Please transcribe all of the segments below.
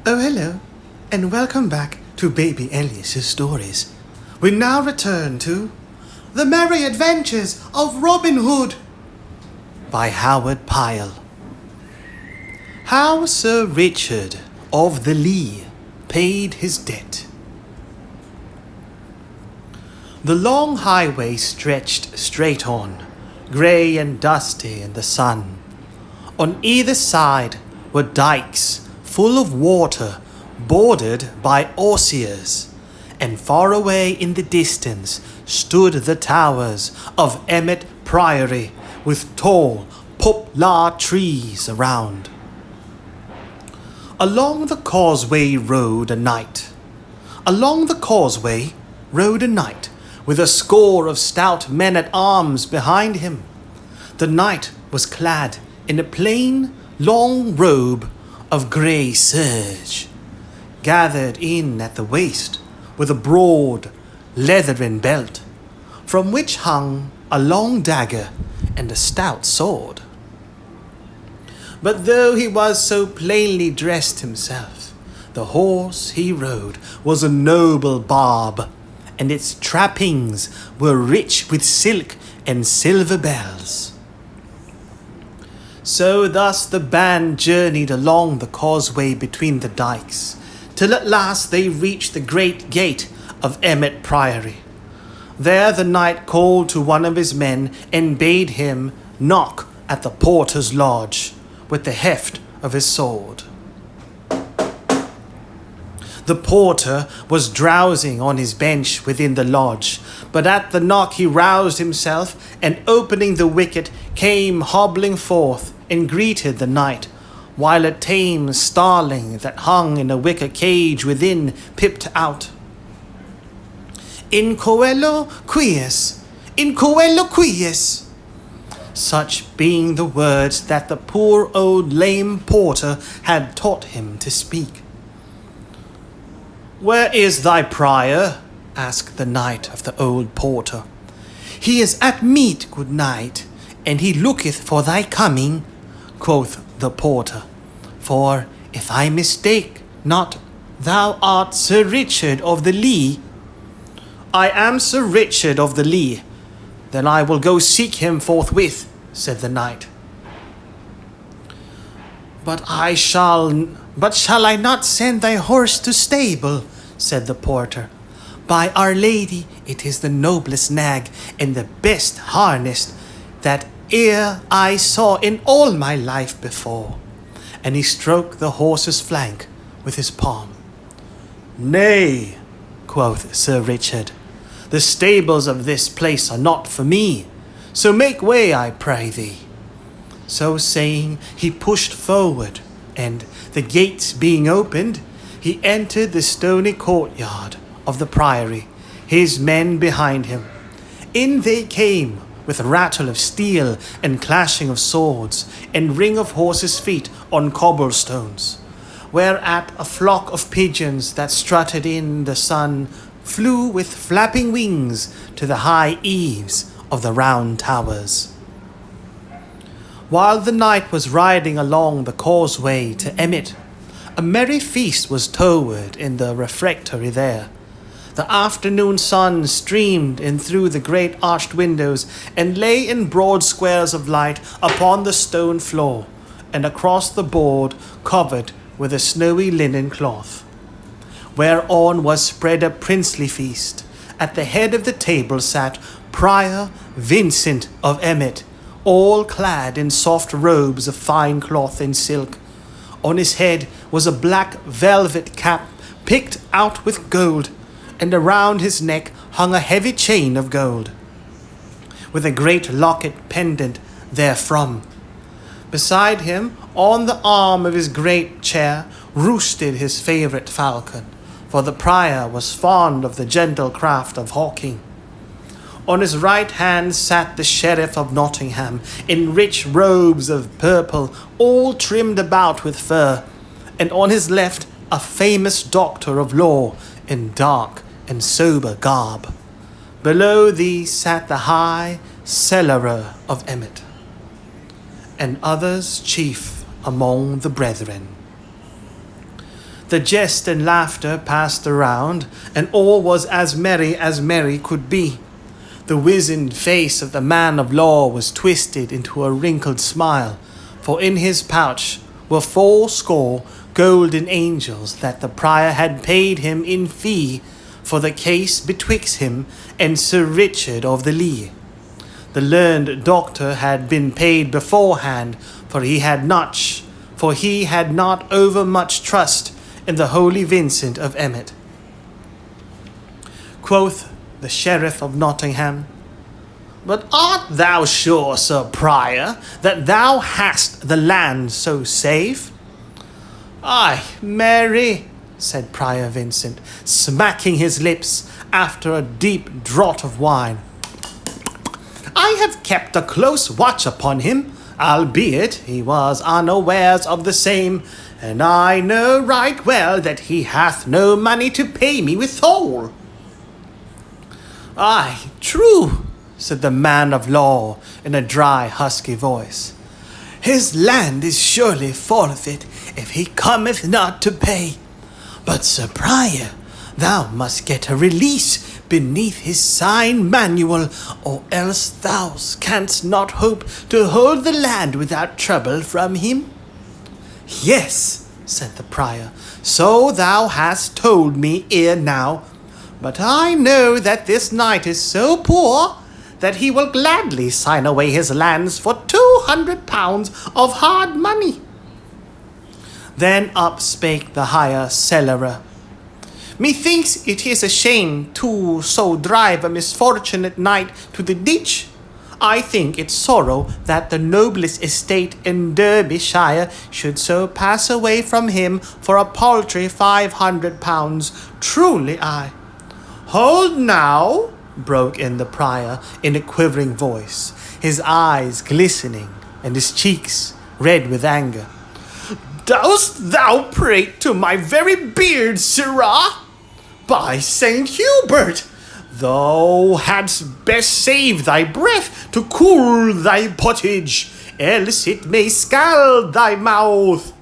Oh, hello, and welcome back to Baby Elias's stories. We now return to The Merry Adventures of Robin Hood by Howard Pyle. How Sir Richard of the Lee paid his debt. The long highway stretched straight on, grey and dusty in the sun. On either side were dikes full of water, bordered by osiers, and far away in the distance stood the towers of Emmet Priory with tall poplar trees around. Along the causeway rode a knight. With a score of stout men-at-arms behind him. The knight was clad in a plain, long robe of grey serge, gathered in at the waist with a broad leathern belt, from which hung a long dagger and a stout sword. But though he was so plainly dressed himself, the horse he rode was a noble barb, and its trappings were rich with silk and silver bells. So thus the band journeyed along the causeway between the dikes, till at last they reached the great gate of Emmet Priory. There the knight called to one of his men and bade him knock at the porter's lodge with the heft of his sword. The porter was drowsing on his bench within the lodge, but at the knock he roused himself, and opening the wicket came hobbling forth and greeted the knight, while a tame starling that hung in a wicker cage within pipped out. In coelo quies, in coelo quies. Such being the words that the poor old lame porter had taught him to speak. Where is thy prior? Asked the knight of the old porter. He is at meat, good knight, and he looketh for thy coming, quoth the porter. For, if I mistake not, thou art Sir Richard of the Lee. I am Sir Richard of the Lee. Then I will go seek him forthwith, said the knight. But shall I not send thy horse to stable? Said the porter. By Our Lady, it is the noblest nag and the best harnessed that e'er I saw in all my life before. And he stroked the horse's flank with his palm. Nay, quoth Sir Richard, the stables of this place are not for me, so make way, I pray thee. So saying, he pushed forward, and, the gates being opened, he entered the stony courtyard of the priory, his men behind him. In they came, with rattle of steel and clashing of swords, and ring of horses' feet on cobblestones, whereat a flock of pigeons that strutted in the sun flew with flapping wings to the high eaves of the round towers. While the knight was riding along the causeway to Emmet, a merry feast was toward in the refectory there. The afternoon sun streamed in through the great arched windows and lay in broad squares of light upon the stone floor and across the board covered with a snowy linen cloth, whereon was spread a princely feast. At the head of the table sat Prior Vincent of Emmet, all clad in soft robes of fine cloth and silk. On his head was a black velvet cap picked out with gold, and around his neck hung a heavy chain of gold, with a great locket pendant therefrom. Beside him, on the arm of his great chair, roosted his favourite falcon, for the prior was fond of the gentle craft of hawking. On his right hand sat the sheriff of Nottingham, in rich robes of purple, all trimmed about with fur, and on his left a famous doctor of law in dark and sober garb. Below these sat the high cellarer of Emmet, and others chief among the brethren. The jest and laughter passed around, and all was as merry could be. The wizened face of the man of law was twisted into a wrinkled smile, for in his pouch were 80 golden angels that the prior had paid him in fee for the case betwixt him and Sir Richard of the Lee. The learned doctor had been paid beforehand, for he had not overmuch trust in the holy Vincent of Emmet. Quoth the Sheriff of Nottingham, "But art thou sure, Sir Prior, that thou hast the land so safe?" "Ay, marry," said Prior Vincent, smacking his lips after a deep draught of wine, "I have kept a close watch upon him, albeit he was unawares of the same, and I know right well that he hath no money to pay me withal." "Ay, true," said the man of law in a dry, husky voice. "His land is surely forfeit if he cometh not to pay. But, Sir Prior, thou must get a release beneath his sign manual, or else thou canst not hope to hold the land without trouble from him." "Yes," said the prior, "so thou hast told me ere now. But I know that this knight is so poor that he will gladly sign away his lands for 200 pounds of hard money." Then up spake the higher cellarer, "Methinks it is a shame to so drive a misfortunate knight to the ditch. I think it sorrow that the noblest estate in Derbyshire should so pass away from him for a paltry 500 pounds. Truly I—" "Hold now," broke in the prior in a quivering voice, his eyes glistening and his cheeks red with anger. "Dost thou prate to my very beard, sirrah? By Saint Hubert, thou hadst best save thy breath to cool thy pottage, else it may scald thy mouth."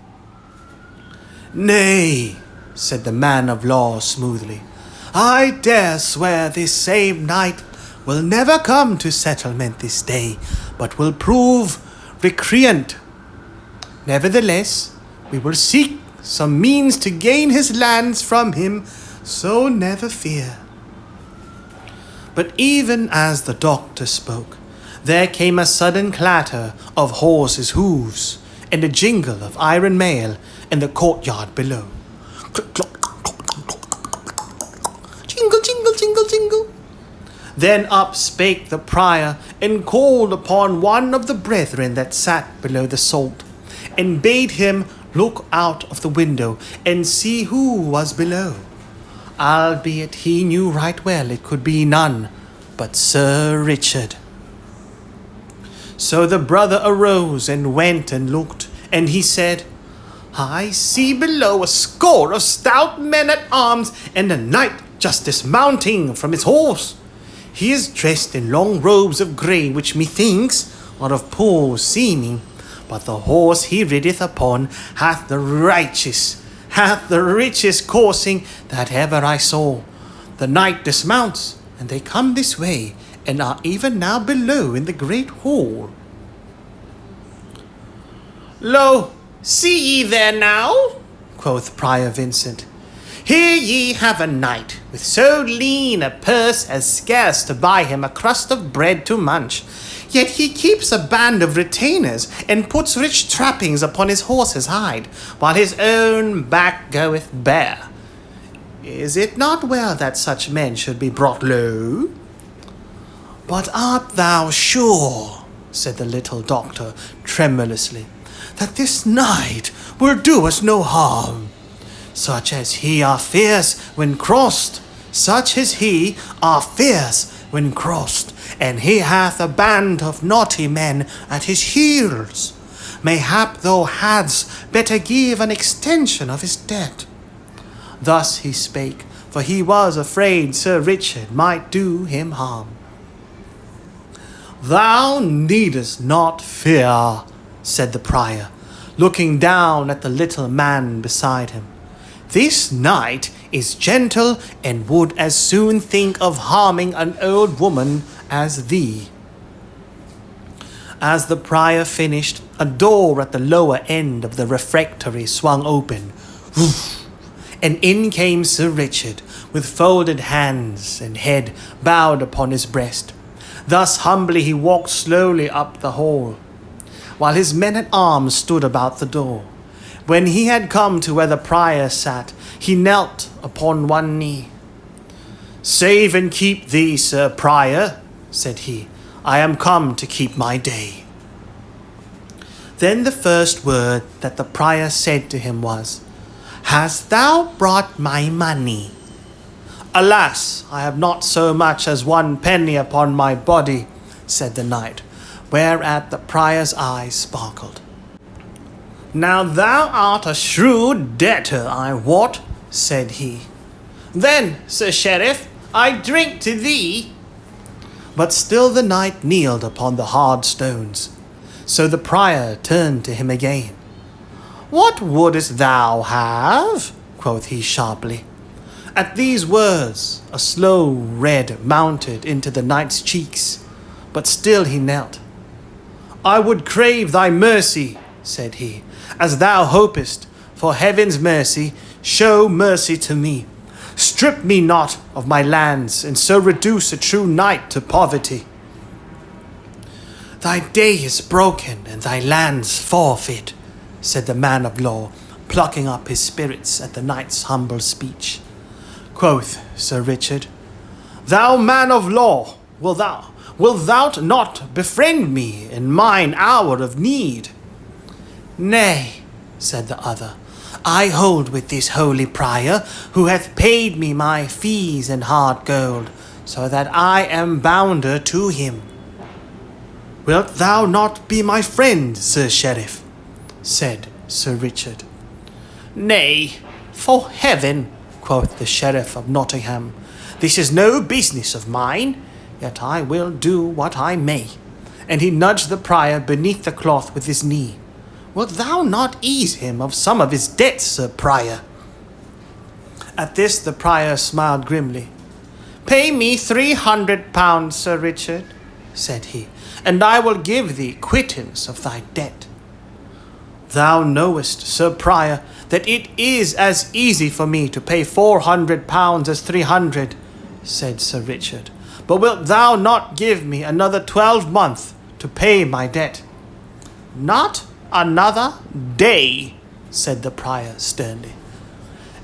"Nay," said the man of law smoothly, "I dare swear this same knight will never come to settlement this day, but will prove recreant. Nevertheless, we will seek some means to gain his lands from him, so never fear." But even as the doctor spoke, there came a sudden clatter of horses' hooves and a jingle of iron mail in the courtyard below. Click, clock, jingle, jingle, jingle, jingle. Then up spake the prior and called upon one of the brethren that sat below the salt, and bade him look out of the window and see who was below, albeit he knew right well it could be none but Sir Richard. So the brother arose and went and looked, and he said, "I see below 80 of stout men-at-arms, and a knight just dismounting from his horse. He is dressed in long robes of grey, which methinks are of poor seeming, but the horse he rideth upon hath the richest coursing that ever I saw. The knight dismounts, and they come this way, and are even now below in the great hall." "Lo, see ye there now?" quoth Prior Vincent. "Here ye have a knight with so lean a purse as scarce to buy him a crust of bread to munch, yet he keeps a band of retainers and puts rich trappings upon his horse's hide, while his own back goeth bare. Is it not well that such men should be brought low?" "But art thou sure," said the little doctor tremulously, "that this knight will do us no harm? Such as he are fierce when crossed, and he hath a band of naughty men at his heels. Mayhap thou hadst better give an extension of his debt." Thus he spake, for he was afraid Sir Richard might do him harm. "Thou needest not fear," said the prior, looking down at the little man beside him. This knight is gentle and would as soon think of harming an old woman as thee." As the prior finished, a door at the lower end of the refectory swung open, and in came Sir Richard, with folded hands and head bowed upon his breast. Thus humbly he walked slowly up the hall, while his men-at-arms stood about the door. When he had come to where the prior sat, he knelt upon one knee. "Save and keep thee, Sir Prior," said he. "I am come to keep my day." Then the first word that the prior said to him was, "Hast thou brought my money?" "Alas, I have not so much as 1 penny upon my body," said the knight, whereat the prior's eyes sparkled. "Now thou art a shrewd debtor, I wot," said he. "Then, Sir Sheriff, I drink to thee." But still the knight kneeled upon the hard stones. So the prior turned to him again. "What wouldest thou have?" quoth he sharply. At these words, a slow red mounted into the knight's cheeks, but still he knelt. "I would crave thy mercy," said he, "as thou hopest, for heaven's mercy, show mercy to me. Strip me not of my lands, and so reduce a true knight to poverty." "Thy day is broken, and thy lands forfeit," said the man of law, plucking up his spirits at the knight's humble speech. Quoth Sir Richard, "Thou man of law, wilt thou not befriend me in mine hour of need?" "Nay," said the other, "I hold with this holy prior, who hath paid me my fees in hard gold, so that I am bounder to him." "Wilt thou not be my friend, Sir Sheriff?" said Sir Richard. "Nay, for heaven," quoth the Sheriff of Nottingham, "this is no business of mine, yet I will do what I may." And he nudged the prior beneath the cloth with his knee. "Wilt thou not ease him of some of his debts, Sir Prior?" At this the prior smiled grimly. "Pay me 300 pounds, Sir Richard," said he, "and I will give thee quittance of thy debt." "Thou knowest, Sir Prior, that it is as easy for me to pay 400 pounds as 300, said Sir Richard. "But wilt thou not give me another 12 months to pay my debt?" "Not another day," said the prior sternly.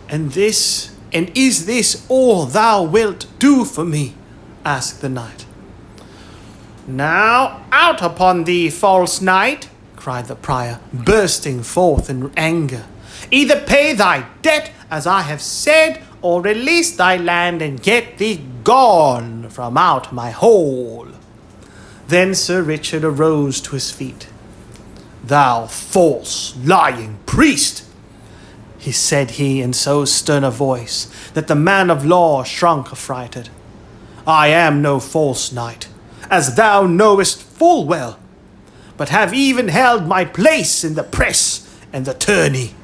And is this all thou wilt do for me?" asked the knight. "Now out upon thee, false knight," cried the prior, bursting forth in anger. "Either pay thy debt, as I have said, or release thy land and get thee gone from out my hall." Then Sir Richard arose to his feet. "Thou false, lying priest," said he in so stern a voice that the man of law shrunk affrighted. "I am no false knight, as thou knowest full well, but have even held my place in the press and the tourney.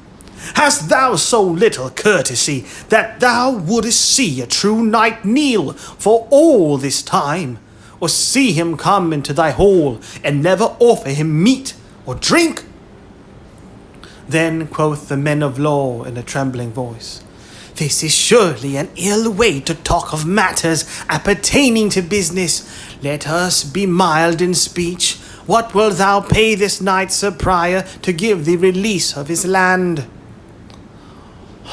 Hast thou so little courtesy that thou wouldest see a true knight kneel for all this time, or see him come into thy hall and never offer him meat or drink?" Then quoth the men of law in a trembling voice, "This is surely an ill way to talk of matters appertaining to business. Let us be mild in speech. What wilt thou pay this knight, Sir Prior, to give thee release of his land?"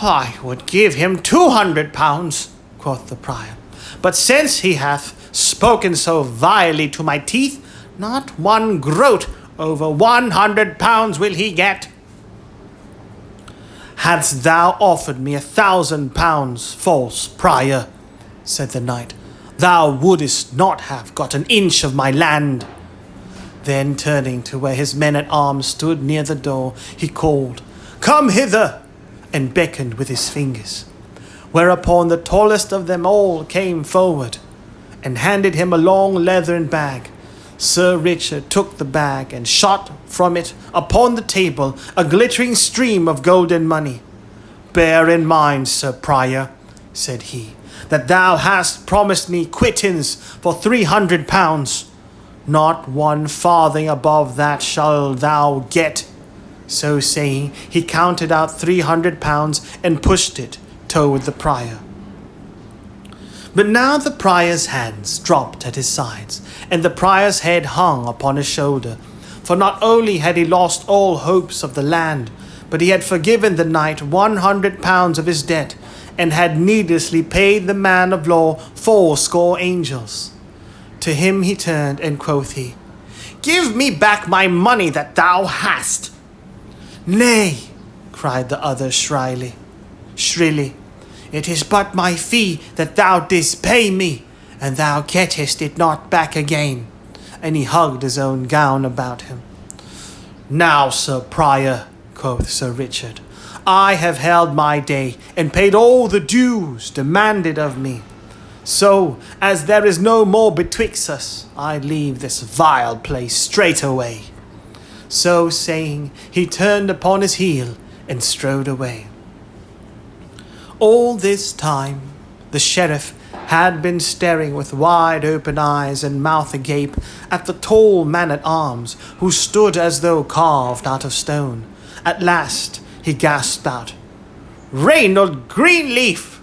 "I would give him 200 pounds, quoth the prior. "But since he hath spoken so vilely to my teeth, not one groat over 100 pounds will he get." "Hadst thou offered me 1,000 pounds, false prior," said the knight, "thou wouldest not have got an inch of my land." Then turning to where his men-at-arms stood near the door, he called, "Come hither," and beckoned with his fingers. Whereupon the tallest of them all came forward, and handed him a long leathern bag. Sir Richard took the bag, and shot from it upon the table a glittering stream of golden money. Bear in mind, Sir Prior, said he, that thou hast promised me quittance for 300 pounds. Not one farthing above that shall thou get. So saying, he counted out 300 pounds and pushed it toward the prior. But now the prior's hands dropped at his sides, and the prior's head hung upon his shoulder. For not only had he lost all hopes of the land, but he had forgiven the knight 100 pounds of his debt, and had needlessly paid the man of law 80 angels. To him he turned, and quoth he, Give me back my money that thou hast. Nay, cried the other shrilly, it is but my fee that thou didst pay me, and thou gettest it not back again. And he hugged his own gown about him. Now, Sir Prior, quoth Sir Richard, I have held my day, and paid all the dues demanded of me. So, as there is no more betwixt us, I leave this vile place straightway. So saying, he turned upon his heel, and strode away. All this time, the sheriff had been staring with wide open eyes and mouth agape at the tall man-at-arms, who stood as though carved out of stone. At last he gasped out, Reynold Greenleaf!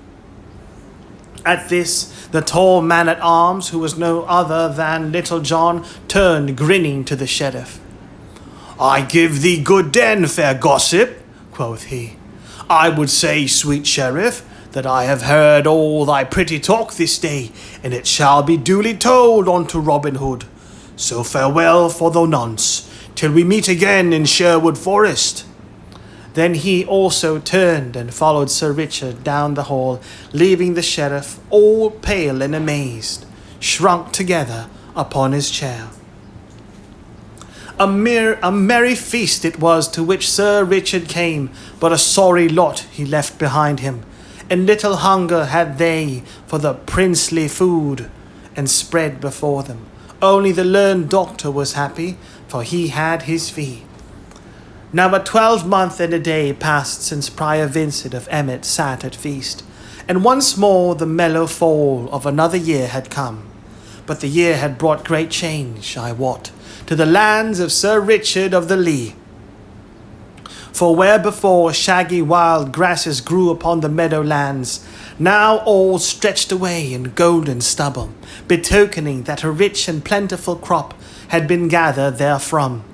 At this, the tall man-at-arms, who was no other than Little John, turned grinning to the sheriff. I give thee good den, fair gossip, quoth he. I would say, sweet sheriff, that I have heard all thy pretty talk this day, and it shall be duly told unto Robin Hood. So farewell for the nonce, till we meet again in Sherwood Forest. Then he also turned and followed Sir Richard down the hall, leaving the sheriff all pale and amazed, shrunk together upon his chair. A merry feast it was to which Sir Richard came, but a sorry lot he left behind him, and little hunger had they for the princely food and spread before them. Only the learned doctor was happy, for he had his fee. Now a 12-month and a day passed since Prior Vincent of Emmet sat at feast, and once more the mellow fall of another year had come. But the year had brought great change, I wot, to the lands of Sir Richard of the Lee. For where before shaggy wild grasses grew upon the meadowlands, now all stretched away in golden stubble, betokening that a rich and plentiful crop had been gathered therefrom.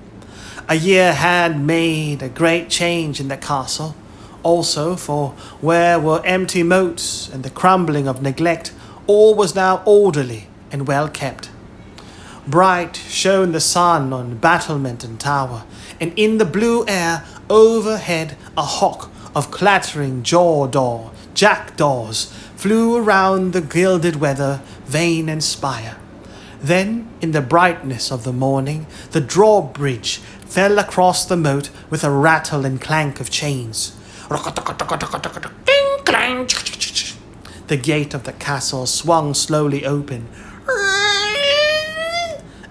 A year had made a great change in the castle, also, for where were empty moats and the crumbling of neglect, all was now orderly and well kept. Bright shone the sun on battlement and tower, and in the blue air overhead a hawk of clattering jackdaws flew around the gilded weather vane and spire. Then, in the brightness of the morning, the drawbridge fell across the moat with a rattle and clank of chains. The gate of the castle swung slowly open,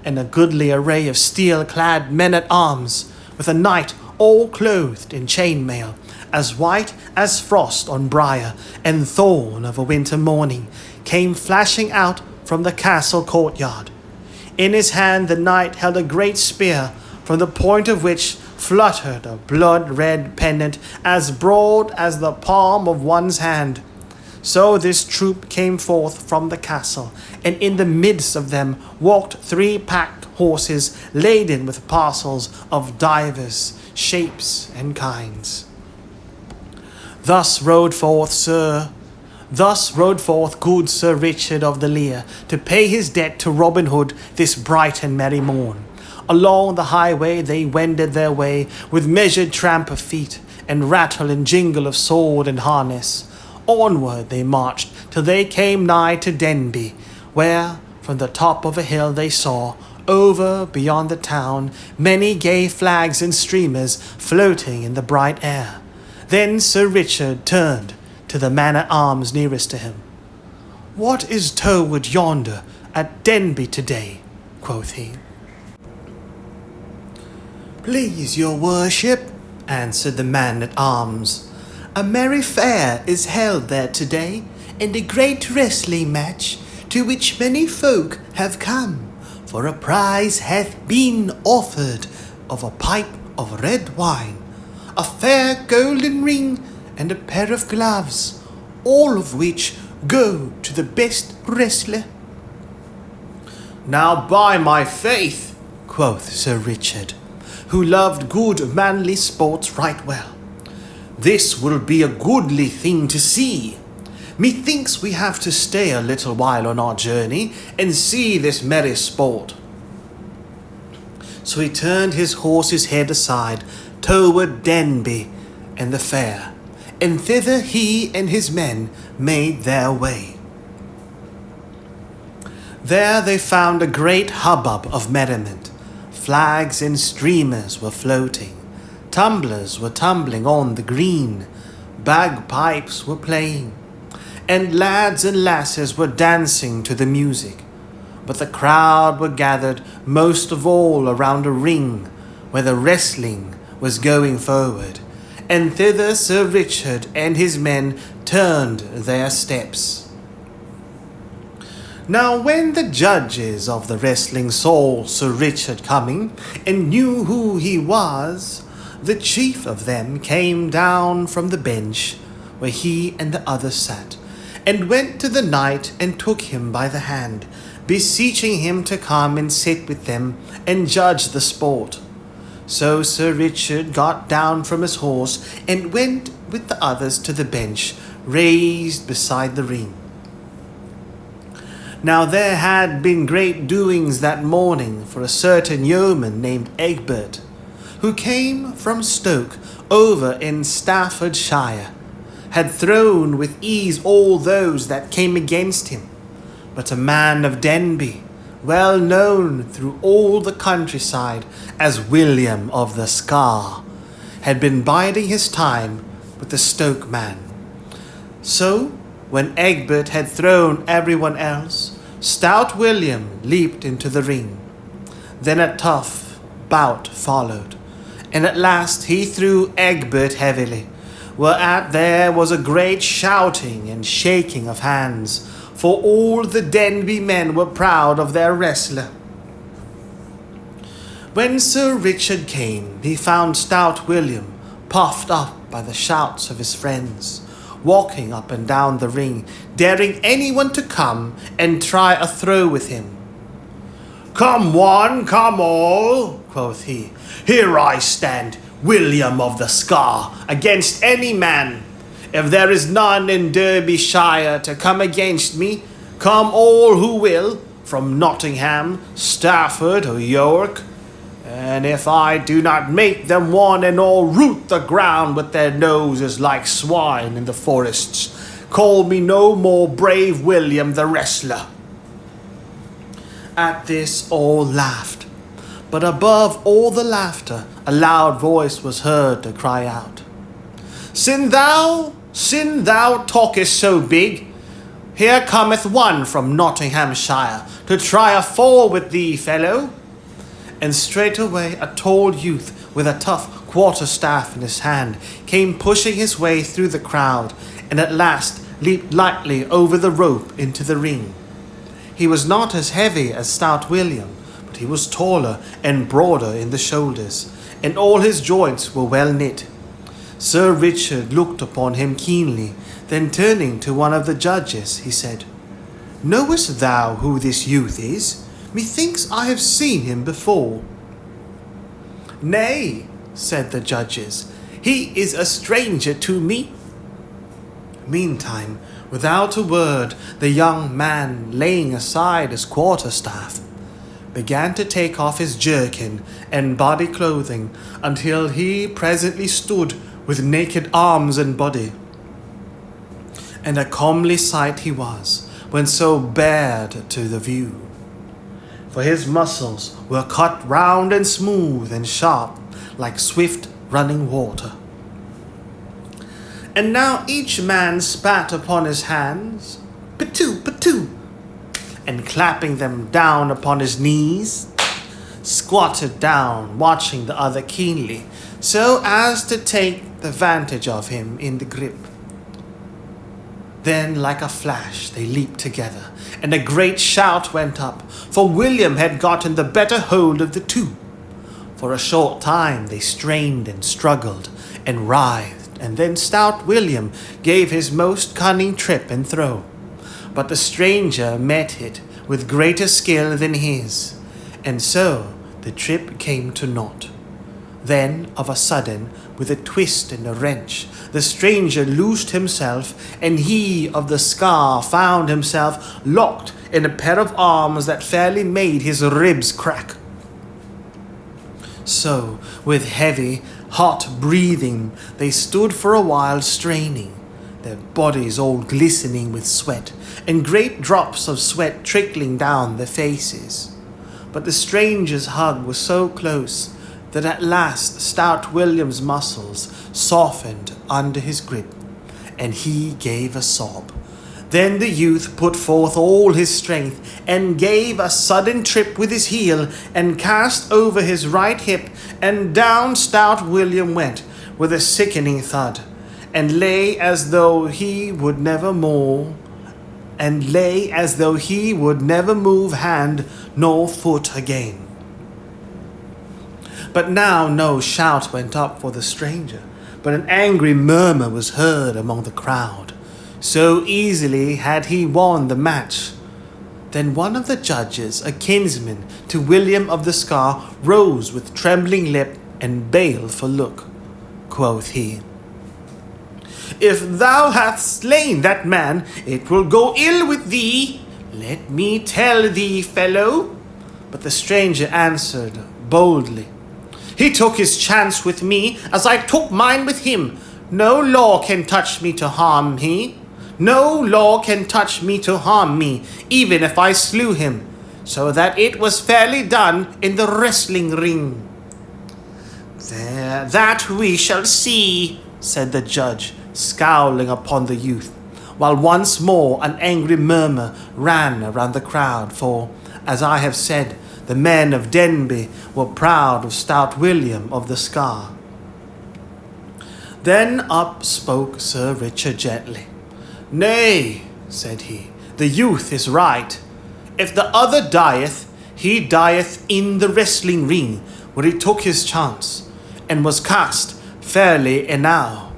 and a goodly array of steel-clad men-at-arms, with a knight all clothed in chainmail, as white as frost on briar and thorn of a winter morning, came flashing out from the castle courtyard. In his hand the knight held a great spear, from the point of which fluttered a blood-red pendant as broad as the palm of one's hand. So this troop came forth from the castle, and in the midst of them walked 3 packed horses laden with parcels of divers shapes and kinds. Thus rode forth good Sir Richard of the Lee to pay his debt to Robin Hood this bright and merry morn. Along the highway they wended their way with measured tramp of feet and rattle and jingle of sword and harness. Onward they marched till they came nigh to Denby, where from the top of a hill they saw, over beyond the town, many gay flags and streamers floating in the bright air. Then Sir Richard turned to the man-at-arms nearest to him. "What is toward yonder at Denby today?" quoth he. "Please your worship," answered the man-at-arms, A merry fair is held there today, and a great wrestling match, to which many folk have come, for a prize hath been offered of a pipe of red wine, a fair golden ring, and a pair of gloves, all of which go to the best wrestler. Now by my faith, quoth Sir Richard, who loved good manly sports right well, this will be a goodly thing to see. Methinks we have to stay a little while on our journey and see this merry sport. So he turned his horse's head aside toward Denby and the fair, and thither he and his men made their way. There they found a great hubbub of merriment. Flags and streamers were floating, tumblers were tumbling on the green, bagpipes were playing, and lads and lasses were dancing to the music. But the crowd were gathered most of all around a ring where the wrestling was going forward, and thither Sir Richard and his men turned their steps. Now when the judges of the wrestling saw Sir Richard coming, and knew who he was, the chief of them came down from the bench where he and the others sat, and went to the knight and took him by the hand, beseeching him to come and sit with them and judge the sport. So Sir Richard got down from his horse and went with the others to the bench raised beside the ring. Now there had been great doings that morning for a certain yeoman named Egbert, who came from Stoke over in Staffordshire, had thrown with ease all those that came against him. But a man of Denby, well known through all the countryside as William of the Scar, had been biding his time with the Stoke man. So, when Egbert had thrown everyone else, stout William leaped into the ring. Then a tough bout followed, and at last he threw Egbert heavily, whereat there was a great shouting and shaking of hands, for all the Denby men were proud of their wrestler. When Sir Richard came, he found stout William puffed up by the shouts of his friends, walking up and down the ring, daring anyone to come and try a throw with him. "Come one, come all," quoth he. "Here I stand, William of the Scar, against any man. If there is none in Derbyshire to come against me, come all who will, from Nottingham, Stafford, or York. And if I do not make them one and all root the ground with their noses like swine in the forests, call me no more brave William the wrestler." At this all laughed, but above all the laughter a loud voice was heard to cry out, Sin thou talkest so big, here cometh one from Nottinghamshire to try a fall with thee, fellow." And straightway a tall youth with a tough quarterstaff in his hand came pushing his way through the crowd, and at last leaped lightly over the rope into the ring. He was not as heavy as stout William, but he was taller and broader in the shoulders, and all his joints were well knit. Sir Richard looked upon him keenly, then turning to one of the judges, he said, "Knowest thou who this youth is? Methinks I have seen him before." "Nay," said the judges, "he is a stranger to me." Meantime, without a word, the young man, laying aside his quarterstaff, began to take off his jerkin and body clothing until he presently stood with naked arms and body. And a comely sight he was, when so bared to the view. For his muscles were cut round and smooth and sharp, like swift running water. And now each man spat upon his hands, patoo, patoo, and clapping them down upon his knees, squatted down, watching the other keenly, so as to take the vantage of him in the grip. Then, like a flash, they leaped together, and a great shout went up, for William had gotten the better hold of the two. For a short time they strained and struggled and writhed, and then stout William gave his most cunning trip and throw. But the stranger met it with greater skill than his, and so the trip came to naught. Then, of a sudden, with a twist and a wrench, the stranger loosed himself, and he of the scar found himself locked in a pair of arms that fairly made his ribs crack. So, with heavy, hot breathing, they stood for a while straining, their bodies all glistening with sweat, and great drops of sweat trickling down their faces. But the stranger's hug was so close that at last stout William's muscles softened under his grip, and he gave a sob. Then the youth put forth all his strength, and gave a sudden trip with his heel, and cast over his right hip, and down stout William went with a sickening thud, and lay as though he would never move hand nor foot again. But now no shout went up for the stranger, but an angry murmur was heard among the crowd. So easily had he won the match. Then one of the judges, a kinsman to William of the Scar, rose with trembling lip and baleful look. Quoth he, "If thou hast slain that man, it will go ill with thee. Let me tell thee, fellow." But the stranger answered boldly, "He took his chance with me, as I took mine with him. No law can touch me to harm me. No law can touch me to harm me, even if I slew him, so that it was fairly done in the wrestling ring." "There, that we shall see," said the judge, scowling upon the youth, while once more an angry murmur ran around the crowd, for, as I have said, the men of Denby were proud of stout William of the Scar. Then up spoke Sir Richard gently. "Nay," said he, "the youth is right. If the other dieth, he dieth in the wrestling ring, where he took his chance, and was cast fairly enow."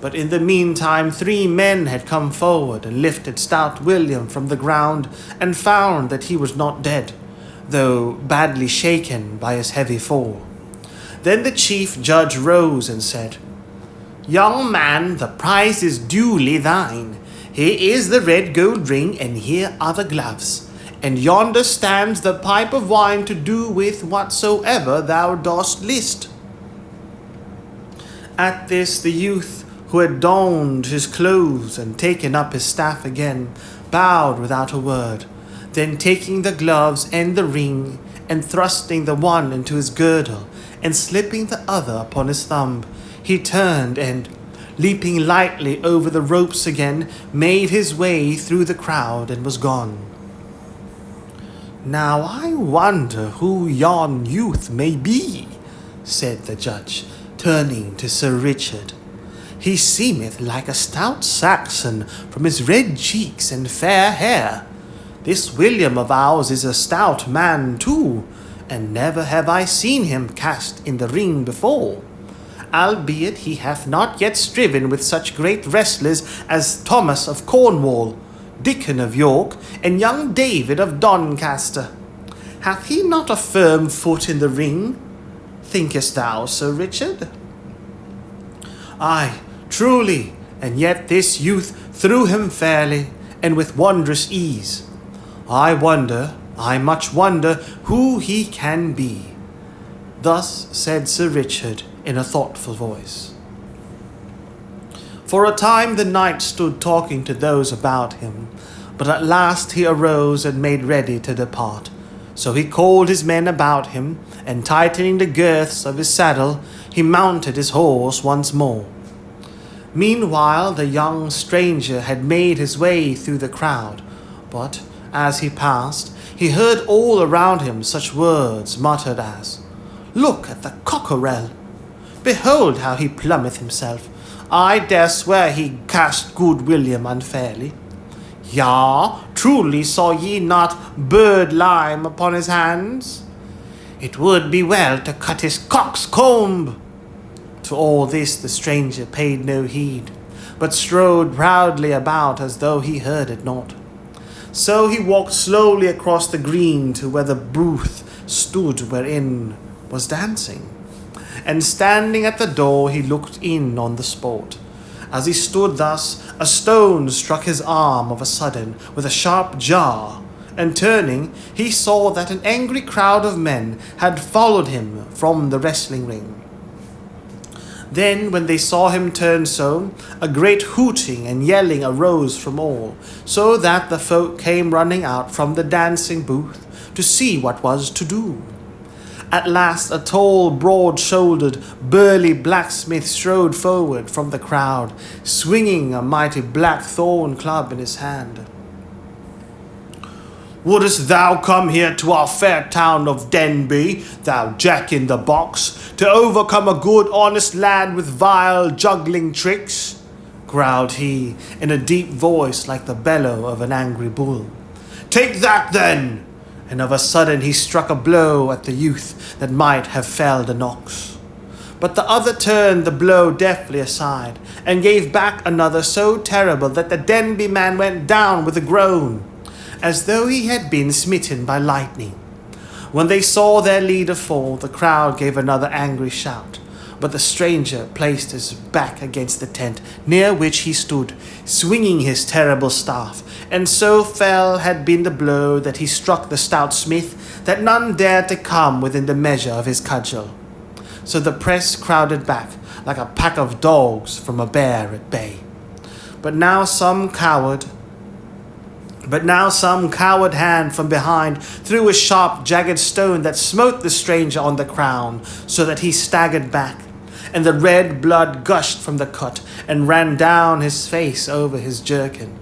But in the meantime 3 men had come forward and lifted stout William from the ground, and found that he was not dead, though badly shaken by his heavy fall. Then the chief judge rose and said, "Young man, the prize is duly thine. Here is the red gold ring, and here are the gloves, and yonder stands the pipe of wine to do with whatsoever thou dost list." At this the youth, who had donned his clothes and taken up his staff again, bowed without a word. Then taking the gloves and the ring, and thrusting the one into his girdle, and slipping the other upon his thumb, he turned and, leaping lightly over the ropes again, made his way through the crowd and was gone. "Now I wonder who yon youth may be," said the judge, turning to Sir Richard. "He seemeth like a stout Saxon from his red cheeks and fair hair. This William of ours is a stout man too, and never have I seen him cast in the ring before, albeit he hath not yet striven with such great wrestlers as Thomas of Cornwall, Dickon of York, and young David of Doncaster. Hath he not a firm foot in the ring, thinkest thou, Sir Richard?" "Aye, truly, and yet this youth threw him fairly, and with wondrous ease. I much wonder who he can be." Thus said Sir Richard in a thoughtful voice. For a time the knight stood talking to those about him, but at last he arose and made ready to depart. So he called his men about him, and tightening the girths of his saddle, he mounted his horse once more. Meanwhile the young stranger had made his way through the crowd, but as he passed, he heard all around him such words muttered as, "Look at the cockerel! Behold how he plummeth himself. I dare swear he cast good William unfairly. Yea, truly saw ye not bird lime upon his hands? It would be well to cut his cock's comb. To all this the stranger paid no heed, but strode proudly about as though he heard it not. So he walked slowly across the green to where the booth stood wherein was dancing. And standing at the door he looked in on the sport. As he stood thus, a stone struck his arm of a sudden with a sharp jar, and turning, he saw that an angry crowd of men had followed him from the wrestling ring. Then, when they saw him turn so, a great hooting and yelling arose from all, so that the folk came running out from the dancing booth to see what was to do. At last a tall, broad-shouldered, burly blacksmith strode forward from the crowd, swinging a mighty black-thorn club in his hand. Wouldst thou come here to our fair town of Denby, thou jack-in-the-box, to overcome a good honest lad with vile juggling tricks? Growled he, in a deep voice like the bellow of an angry bull. Take that, then! And of a sudden he struck a blow at the youth that might have felled an ox. But the other turned the blow deftly aside, and gave back another so terrible that the Denby man went down with a groan, as though he had been smitten by lightning. When they saw their leader fall, the crowd gave another angry shout, but the stranger placed his back against the tent near which he stood, swinging his terrible staff, and so fell had been the blow that he struck the stout smith that none dared to come within the measure of his cudgel. So the press crowded back like a pack of dogs from a bear at bay. But now some coward hand from behind threw a sharp, jagged stone that smote the stranger on the crown, so that he staggered back, and the red blood gushed from the cut and ran down his face over his jerkin.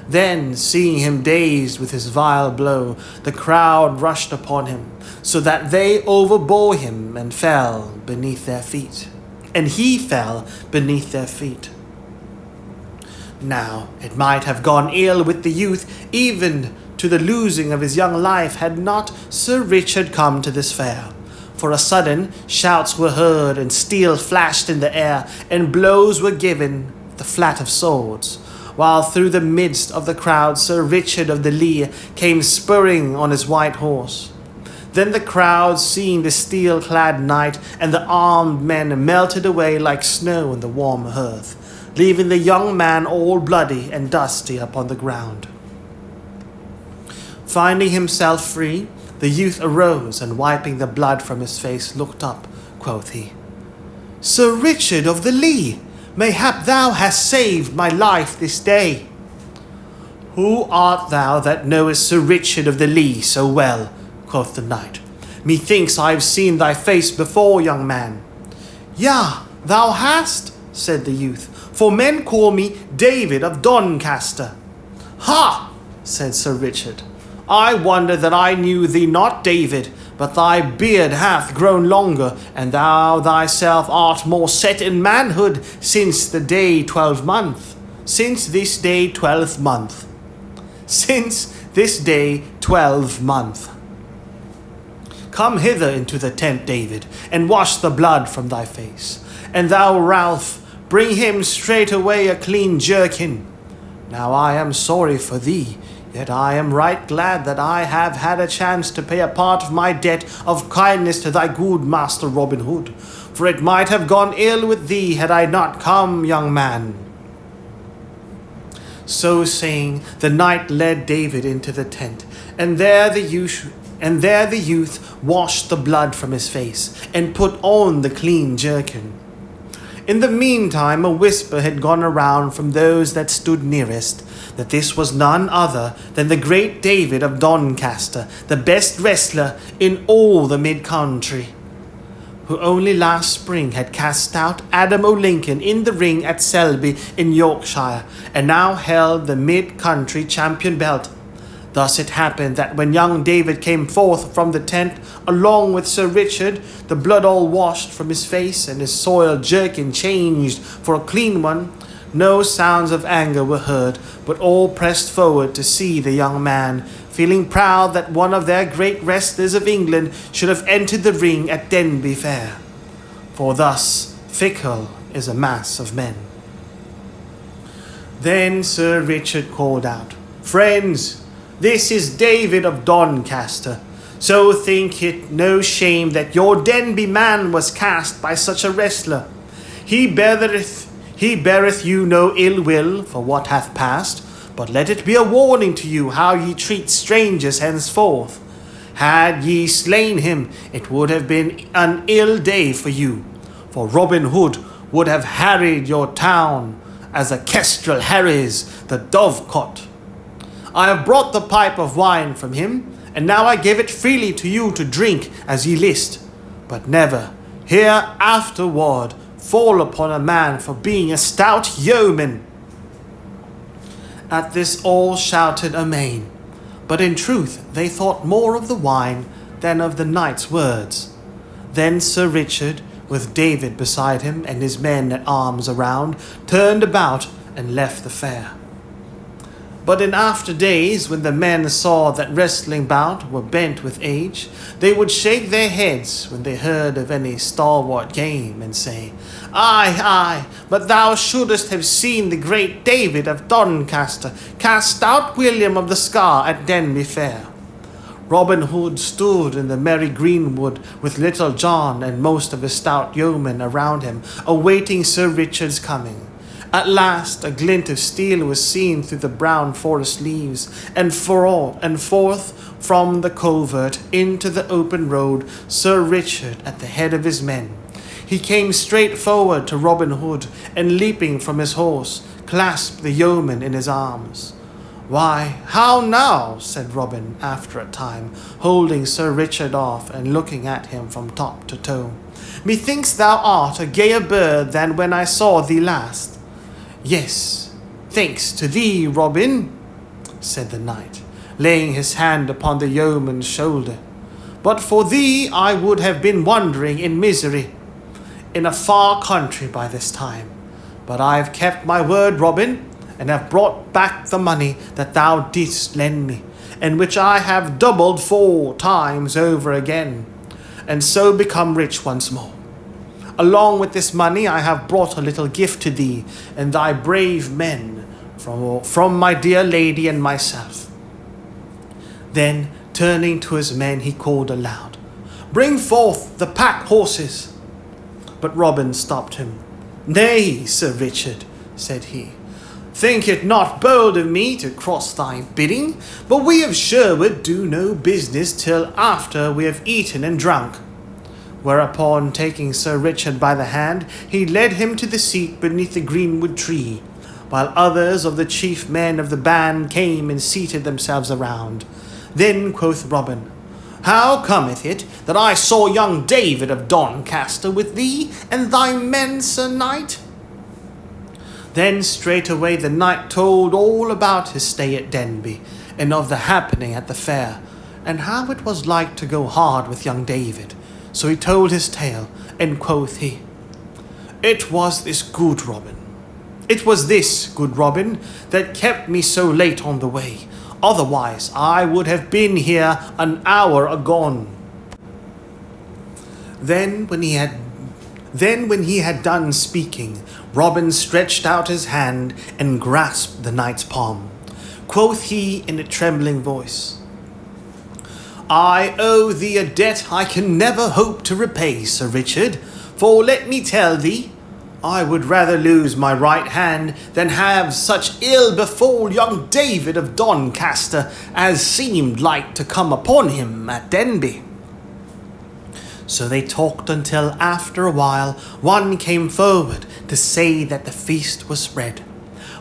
Then, seeing him dazed with his vile blow, the crowd rushed upon him, so that they overbore him and fell beneath their feet. And he fell beneath their feet. Now, it might have gone ill with the youth, even to the losing of his young life, had not Sir Richard come to this fair. For a sudden, shouts were heard, and steel flashed in the air, and blows were given with the flat of swords, while through the midst of the crowd Sir Richard of the Lee came spurring on his white horse. Then the crowd, seeing the steel-clad knight and the armed men, melted away like snow in the warm hearth, leaving the young man all bloody and dusty upon the ground. Finding himself free, the youth arose, and wiping the blood from his face, looked up. Quoth he, Sir Richard of the Lee, mayhap thou hast saved my life this day. Who art thou that knowest Sir Richard of the Lee so well? Quoth the knight. Methinks I have seen thy face before, young man. Yea, thou hast, said the youth, for men call me David of Doncaster. Ha, said Sir Richard, I wonder that I knew thee not, David, but thy beard hath grown longer, and thou thyself art more set in manhood since the day 12th. Since this day 12th. Since this day 12th. Come hither into the tent, David, and wash the blood from thy face. And thou, Ralph, bring him straightway a clean jerkin. Now I am sorry for thee, yet I am right glad that I have had a chance to pay a part of my debt of kindness to thy good master Robin Hood, for it might have gone ill with thee had I not come, young man. So saying, the knight led David into the tent, and there the youth washed the blood from his face, and put on the clean jerkin. In the meantime, a whisper had gone around from those that stood nearest, that this was none other than the great David of Doncaster, the best wrestler in all the mid-country, who only last spring had cast out Adam O'Lincoln in the ring at Selby in Yorkshire, and now held the mid-country champion belt. Thus it happened that when young David came forth from the tent, along with Sir Richard, the blood all washed from his face, and his soiled jerkin changed for a clean one, no sounds of anger were heard, but all pressed forward to see the young man, feeling proud that one of their great wrestlers of England should have entered the ring at Denby Fair. For thus fickle is a mass of men. Then Sir Richard called out, "Friends, this is David of Doncaster. So think it no shame that your Denby man was cast by such a wrestler. He beareth you no ill will for what hath passed, but let it be a warning to you how ye treat strangers henceforth. Had ye slain him, it would have been an ill day for you, for Robin Hood would have harried your town as a kestrel harries the dovecot. I have brought the pipe of wine from him, and now I give it freely to you to drink as ye list, but never hereafterward fall upon a man for being a stout yeoman." At this all shouted amain, but in truth they thought more of the wine than of the knight's words. Then Sir Richard, with David beside him and his men at arms around, turned about and left the fair. But in after days, when the men saw that wrestling bout were bent with age, they would shake their heads when they heard of any stalwart game, and say, "Aye, aye, but thou shouldest have seen the great David of Doncaster cast stout William of the Scar at Denby Fair. Robin Hood stood in the merry greenwood with Little John and most of his stout yeomen around him, awaiting Sir Richard's coming. At last a glint of steel was seen through the brown forest leaves, and forth from the covert into the open road Sir Richard at the head of his men. He came straight forward to Robin Hood, and leaping from his horse, clasped the yeoman in his arms. "Why, how now?" said Robin after a time, holding Sir Richard off and looking at him from top to toe. "Methinks thou art a gayer bird than when I saw thee last." "Yes, thanks to thee, Robin," said the knight, laying his hand upon the yeoman's shoulder. "But for thee I would have been wandering in misery in a far country by this time. But I have kept my word, Robin, and have brought back the money that thou didst lend me, and which I have doubled 4 times over again, and so become rich once more. Along with this money I have brought a little gift to thee and thy brave men from my dear lady and myself." Then, turning to his men, he called aloud, "Bring forth the pack horses." But Robin stopped him. "Nay, Sir Richard," said he, "think it not bold of me to cross thy bidding, but we of Sherwood do no business till after we have eaten and drunk." Whereupon, taking Sir Richard by the hand, he led him to the seat beneath the greenwood tree, while others of the chief men of the band came and seated themselves around. Then quoth Robin, "How cometh it that I saw young David of Doncaster with thee and thy men, Sir Knight?" Then straightway the knight told all about his stay at Denby, and of the happening at the fair, and how it was like to go hard with young David. So he told his tale, and quoth he, It was this, good Robin, that kept me so late on the way. Otherwise I would have been here an hour agone." Then when he had done speaking, Robin stretched out his hand and grasped the knight's palm. Quoth he in a trembling voice, "I owe thee a debt I can never hope to repay, Sir Richard, for let me tell thee, I would rather lose my right hand than have such ill befall young David of Doncaster as seemed like to come upon him at Denby." So they talked until after a while one came forward to say that the feast was spread,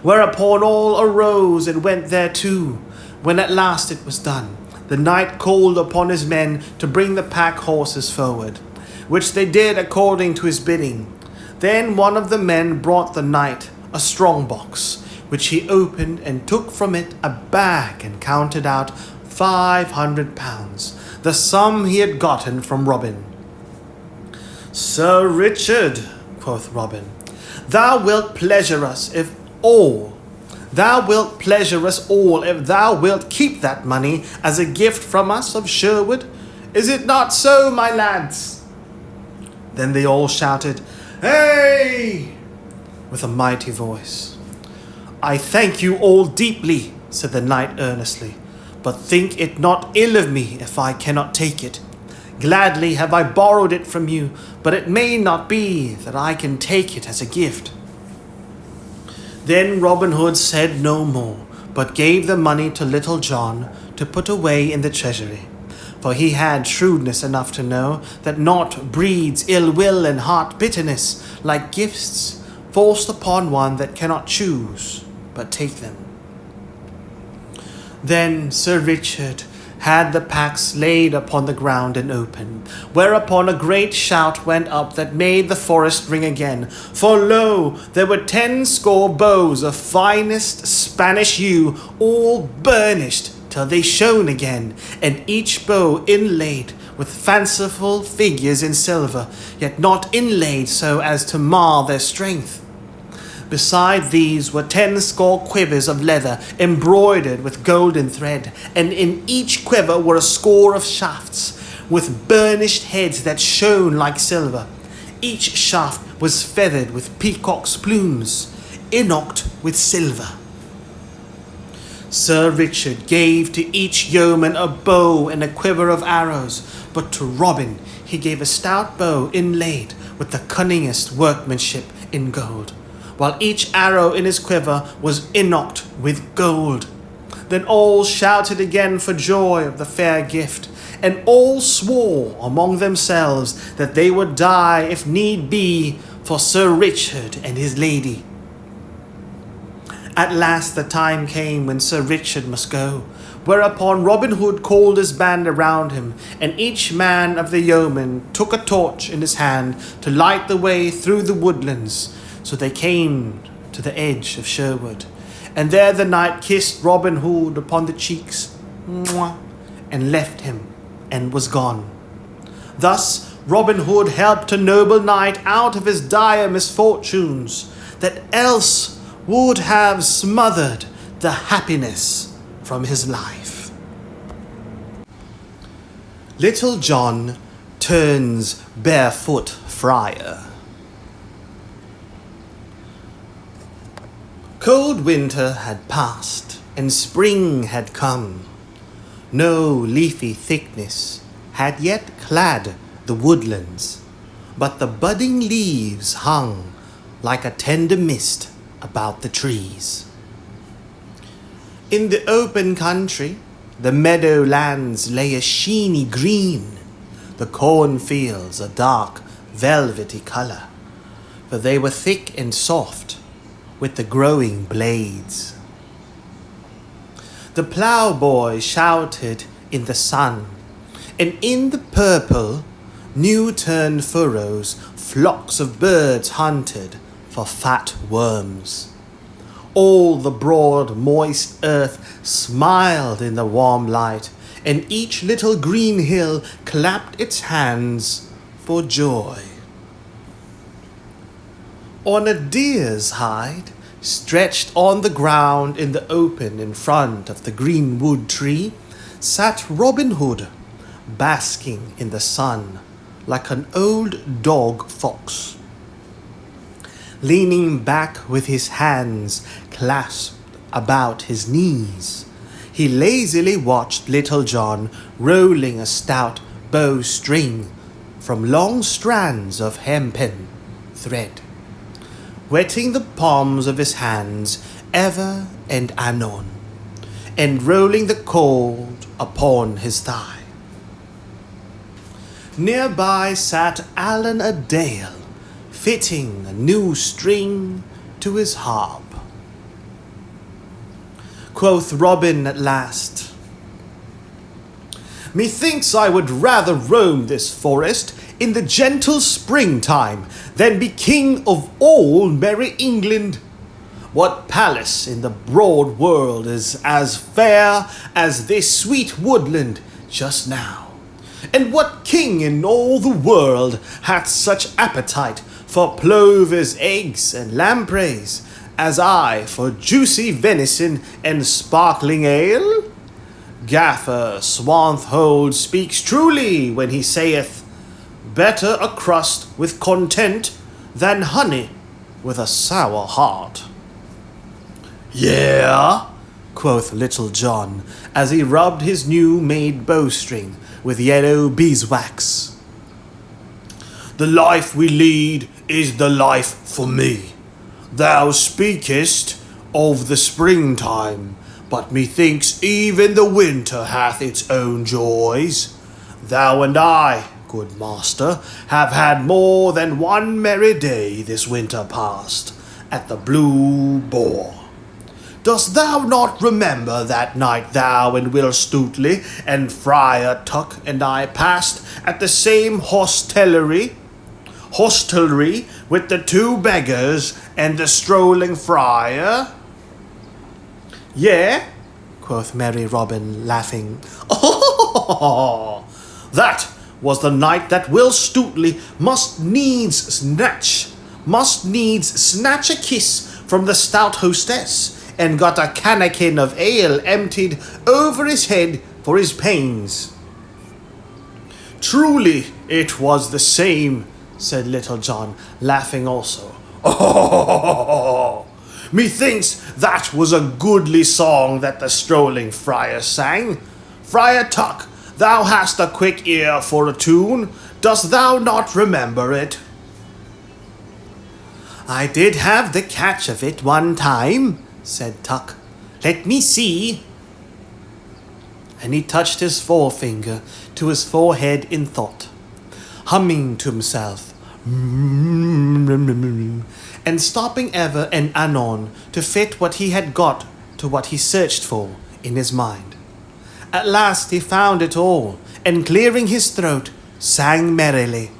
whereupon all arose and went thereto. When at last it was done, the knight called upon his men to bring the pack horses forward, which they did according to his bidding. Then one of the men brought the knight a strong box, which he opened and took from it a bag and counted out 500 pounds, the sum he had gotten from Robin. "Sir Richard," quoth Robin, thou wilt pleasure us if thou wilt keep that money as a gift from us of Sherwood. Is it not so, my lads?" Then they all shouted, "Hey!" with a mighty voice. "I thank you all deeply," said the knight earnestly, "but think it not ill of me if I cannot take it. Gladly have I borrowed it from you, but it may not be that I can take it as a gift." Then Robin Hood said no more, but gave the money to Little John to put away in the treasury. For he had shrewdness enough to know that naught breeds ill will and heart bitterness like gifts forced upon one that cannot choose but take them. Then Sir Richard had the packs laid upon the ground and opened, whereupon a great shout went up that made the forest ring again. For lo, there were 10 bows of finest Spanish yew, all burnished till they shone again, and each bow inlaid with fanciful figures in silver, yet not inlaid so as to mar their strength. Beside these were 10 quivers of leather embroidered with golden thread, and in each quiver were a score of shafts with burnished heads that shone like silver. Each shaft was feathered with peacock's plumes, inocked with silver. Sir Richard gave to each yeoman a bow and a quiver of arrows, but to Robin he gave a stout bow inlaid with the cunningest workmanship in gold, while each arrow in his quiver was inocked with gold. Then all shouted again for joy of the fair gift, and all swore among themselves that they would die if need be for Sir Richard and his lady. At last the time came when Sir Richard must go, whereupon Robin Hood called his band around him, and each man of the yeomen took a torch in his hand to light the way through the woodlands. So they came to the edge of Sherwood, and there the knight kissed Robin Hood upon the cheeks, and left him, and was gone. Thus Robin Hood helped a noble knight out of his dire misfortunes, that else would have smothered the happiness from his life. Little John turns Barefoot Friar. Cold winter had passed, and spring had come. No leafy thickness had yet clad the woodlands, but the budding leaves hung like a tender mist about the trees. In the open country, the meadowlands lay a sheeny green, the cornfields a dark velvety color, for they were thick and soft with the growing blades. The ploughboy shouted in the sun, and in the purple, new-turned furrows, flocks of birds hunted for fat worms. All the broad, moist earth smiled in the warm light, and each little green hill clapped its hands for joy. On a deer's hide, stretched on the ground in the open in front of the greenwood tree, sat Robin Hood, basking in the sun like an old dog fox. Leaning back with his hands clasped about his knees, he lazily watched Little John rolling a stout bowstring from long strands of hempen thread, wetting the palms of his hands ever and anon, and rolling the cord upon his thigh. Nearby sat Allan a Dale, fitting a new string to his harp. Quoth Robin at last, "Methinks I would rather roam this forest in the gentle springtime than be king of all merry England. What palace in the broad world is as fair as this sweet woodland just now? And what king in all the world hath such appetite for plovers' eggs and lampreys as I for juicy venison and sparkling ale? Gaffer Swanthold speaks truly when he saith, better a crust with content than honey with a sour heart. Yeah, quoth Little John, as he rubbed his new-made bowstring with yellow beeswax. The life we lead is the life for me. Thou speakest of the springtime, but methinks even the winter hath its own joys. Thou and I, good master, have had more than one merry day this winter past at the Blue Boar. Dost thou not remember that night thou and Will Stutely and Friar Tuck and I passed at the same hostelry with the two beggars and the strolling friar? Yeah, quoth merry Robin, laughing. Oh, that was the night that Will Stutely must needs snatch a kiss from the stout hostess, and got a cannikin of ale emptied over his head for his pains. Truly it was the same, said Little John, laughing also. Oh, methinks that was a goodly song that the strolling friar sang. Friar Tuck, thou hast a quick ear for a tune. Dost thou not remember it? I did have the catch of it one time, said Tuck. Let me see. And he touched his forefinger to his forehead in thought, humming to himself, and stopping ever and anon to fit what he had got to what he searched for in his mind. At last he found it all, and clearing his throat, sang merrily.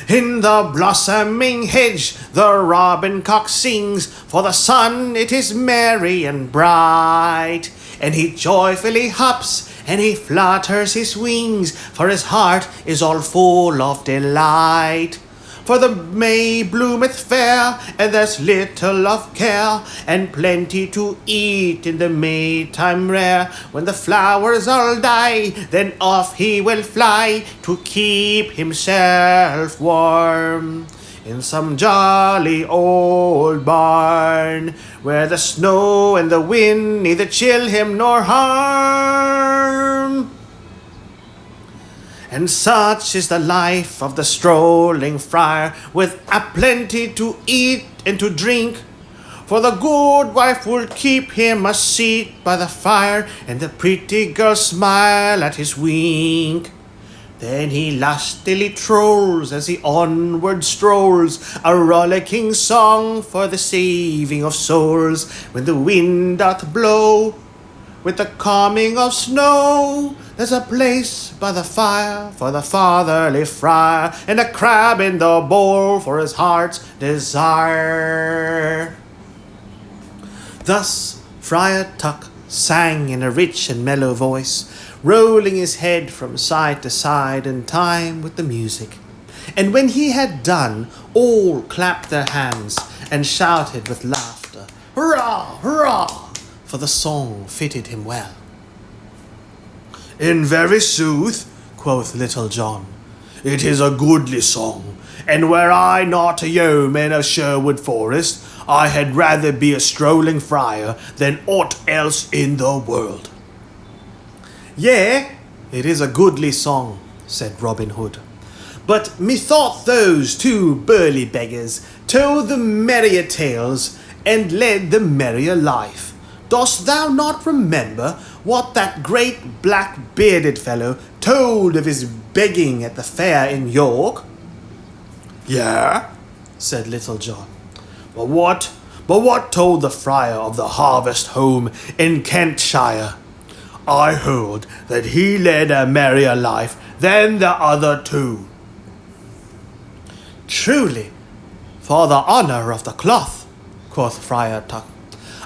In the blossoming hedge the robin cock sings, for the sun it is merry and bright. And he joyfully hops, and he flutters his wings, for his heart is all full of delight. For the May bloometh fair, and there's little of care, and plenty to eat in the Maytime rare. When the flowers all die, then off he will fly to keep himself warm in some jolly old barn, where the snow and the wind neither chill him nor harm. And such is the life of the strolling friar, with a plenty to eat and to drink. For the good wife will keep him a seat by the fire, and the pretty girls smile at his wink. Then he lustily trolls as he onward strolls, a rollicking song for the saving of souls. When the wind doth blow with the calming of snow, there's a place by the fire for the fatherly friar, and a crab in the bowl for his heart's desire. Thus Friar Tuck sang in a rich and mellow voice, rolling his head from side to side in time with the music. And when he had done, all clapped their hands and shouted with laughter, "Hurrah! Hurrah!" for the song fitted him well. In very sooth, quoth Little John, it is a goodly song, and were I not a yeoman of Sherwood Forest, I had rather be a strolling friar than aught else in the world. Yea, it is a goodly song, said Robin Hood, but methought those two burly beggars told the merrier tales and led the merrier life. Dost thou not remember what that great black-bearded fellow told of his begging at the fair in York? Yeah, said Little John. But what told the friar of the harvest home in Kentshire? I heard that he led a merrier life than the other two. Truly, For the honour of the cloth, quoth Friar Tuck,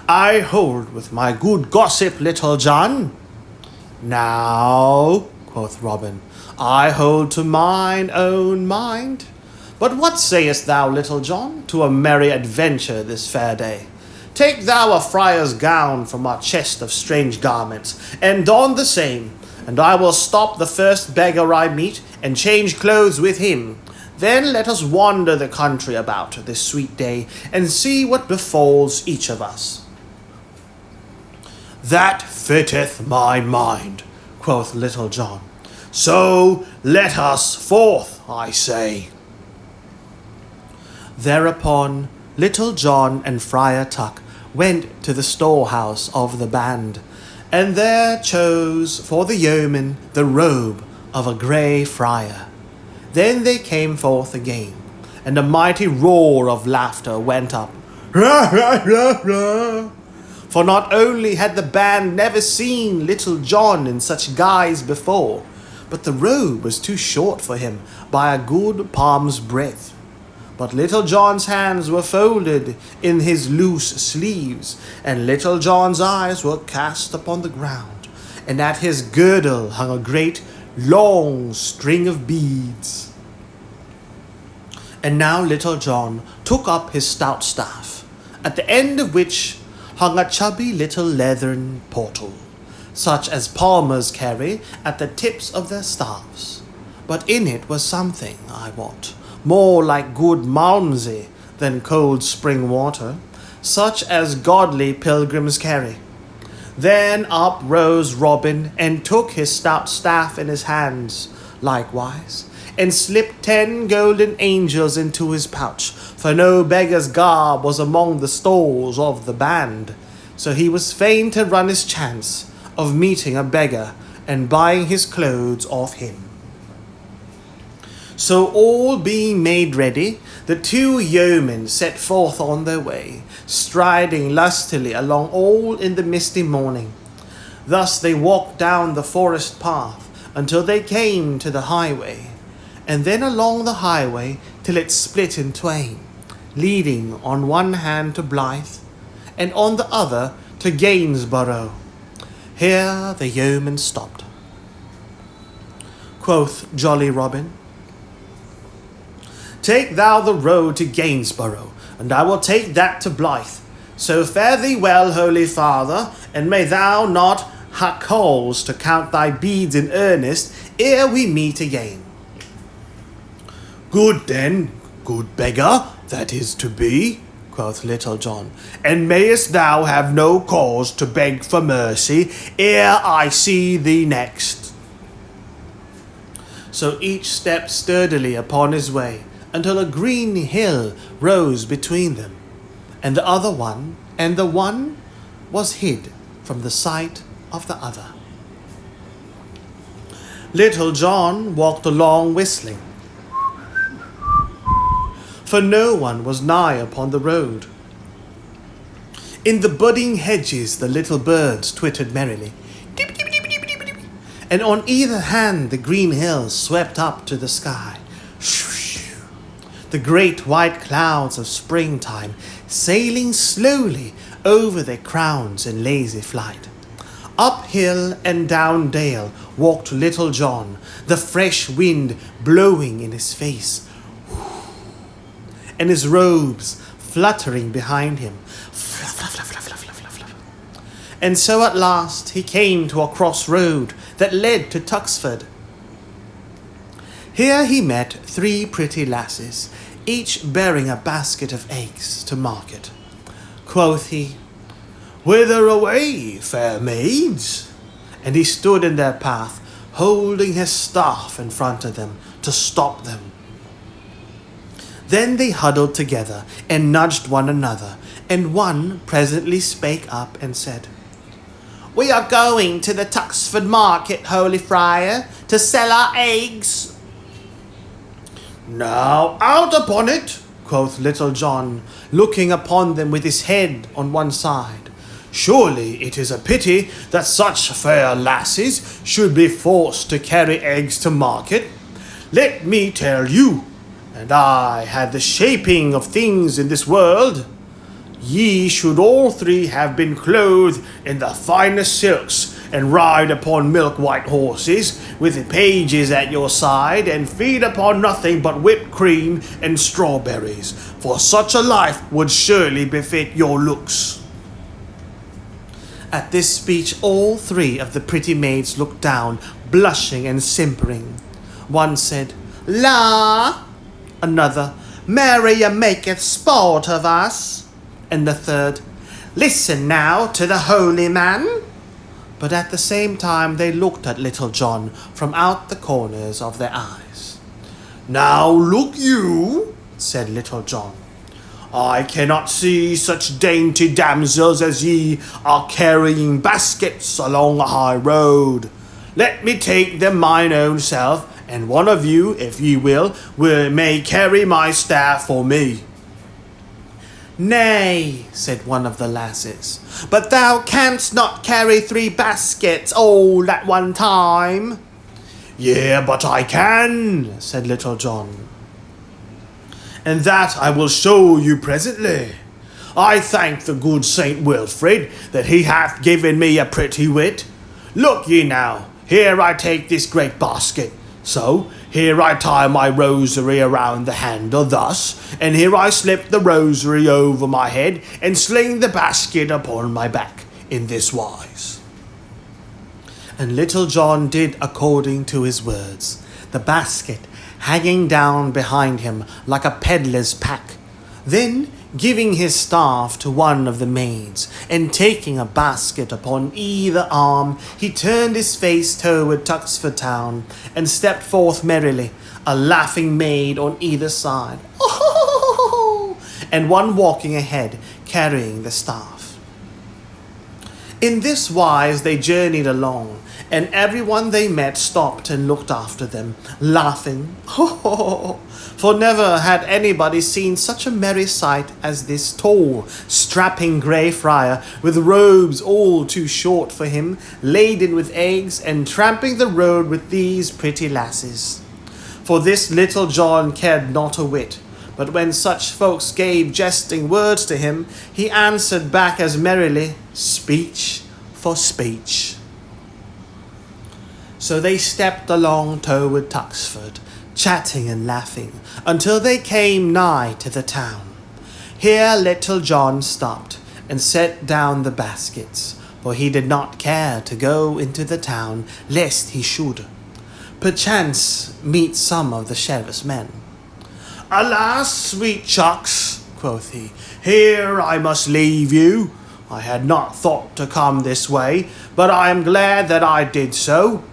I hold with my good gossip Little John. Now, quoth Robin, I hold to mine own mind. But what sayest thou, Little John, to a merry adventure this fair day? Take thou a friar's gown from our chest of strange garments, and don the same, and I will stop the first beggar I meet, and change clothes with him. Then let us wander the country about this sweet day, and see what befalls each of us. That fitteth my mind, quoth Little John. So let us forth, I say. Thereupon Little John and Friar Tuck went to the storehouse of the band, and there chose for the yeoman the robe of a grey friar. Then they came forth again, and a mighty roar of laughter went up. Rah, rah, rah, rah. For not only had the band never seen Little John in such guise before, but the robe was too short for him by a good palm's breadth. But Little John's hands were folded in his loose sleeves, and Little John's eyes were cast upon the ground, and at his girdle hung a great long string of beads. And now Little John took up his stout staff, at the end of which hung a chubby little leathern portal, such as palmers carry at the tips of their staffs. But in it was something, I wot, more like good malmsey than cold spring water, such as godly pilgrims carry. Then up rose Robin, and took his stout staff in his hands likewise, and slipped 10 golden angels into his pouch, for no beggar's garb was among the stores of the band. So he was fain to run his chance of meeting a beggar and buying his clothes of him. So all being made ready, the 2 yeomen set forth on their way, striding lustily along all in the misty morning. Thus they walked down the forest path until they came to the highway, and then along the highway till it split in twain, leading on one hand to Blythe, and on the other to Gainsborough. Here the yeoman stopped. Quoth jolly Robin, Take thou the road to Gainsborough, and I will take that to Blythe. So fare thee well, holy father, and may thou not ha cause to count thy beads in earnest ere we meet again. Good then, good beggar, that is to be, quoth Little John, and mayest thou have no cause to beg for mercy ere I see thee next. So each stepped sturdily upon his way, until a green hill rose between them, and the one was hid from the sight of the other. Little John walked along whistling, for no one was nigh upon the road. In the budding hedges the little birds twittered merrily, and on either hand the green hills swept up to the sky. The great white clouds of springtime sailing slowly over their crowns in lazy flight. Up hill and down dale walked Little John, the fresh wind blowing in his face, and his robes fluttering behind him. Fluff, fluff, fluff, fluff, fluff, fluff, fluff. And so at last he came to a crossroad that led to Tuxford. Here he met 3 pretty lasses, each bearing a basket of eggs to market. Quoth he, Whither away, fair maids? And he stood in their path, holding his staff in front of them to stop them. Then they huddled together and nudged one another, and one presently spake up and said, We are going to the Tuxford market, holy friar, to sell our eggs. Now out upon it, quoth Little John, looking upon them with his head on one side. Surely it is a pity that such fair lasses should be forced to carry eggs to market. Let me tell you, and I had the shaping of things in this world, ye should all three have been clothed in the finest silks, and ride upon milk-white horses, with pages at your side, and feed upon nothing but whipped cream and strawberries, for such a life would surely befit your looks. At this speech all three of the pretty maids looked down, blushing and simpering. One said, La! Another, Maria maketh sport of us. And the third, Listen now to the holy man. But at the same time they looked at Little John from out the corners of their eyes. Now look you, said Little John, I cannot see such dainty damsels as ye are carrying baskets along a high road. Let me take them mine own self, and one of you, if ye will, may carry my staff for me. Nay, said one of the lasses, but thou canst not carry 3 baskets all at one time. Yea, but I can, said Little John, and that I will show you presently. I thank the good Saint Wilfrid that he hath given me a pretty wit. Look ye now, here I take this great basket, so here I tie my rosary around the handle thus, and here I slip the rosary over my head, and sling the basket upon my back in this wise. And Little John did according to his words, the basket hanging down behind him like a peddler's pack. Then, giving his staff to one of the maids, and taking a basket upon either arm, he turned his face toward Tuxford town, and stepped forth merrily, a laughing maid on either side, and one walking ahead, carrying the staff. In this wise they journeyed along, and everyone they met stopped and looked after them, laughing, for never had anybody seen such a merry sight as this tall, strapping grey friar, with robes all too short for him, laden with eggs, and tramping the road with these pretty lasses. For this Little John cared not a whit, but when such folks gave jesting words to him, he answered back as merrily, speech for speech. So they stepped along toward Tuxford, chatting and laughing, until they came nigh to the town. Here Little John stopped, and set down the baskets, for he did not care to go into the town, lest he should, perchance, meet some of the sheriff's men. Alas, sweet chucks, quoth he, here I must leave you. I had not thought to come this way, but I am glad that I did so.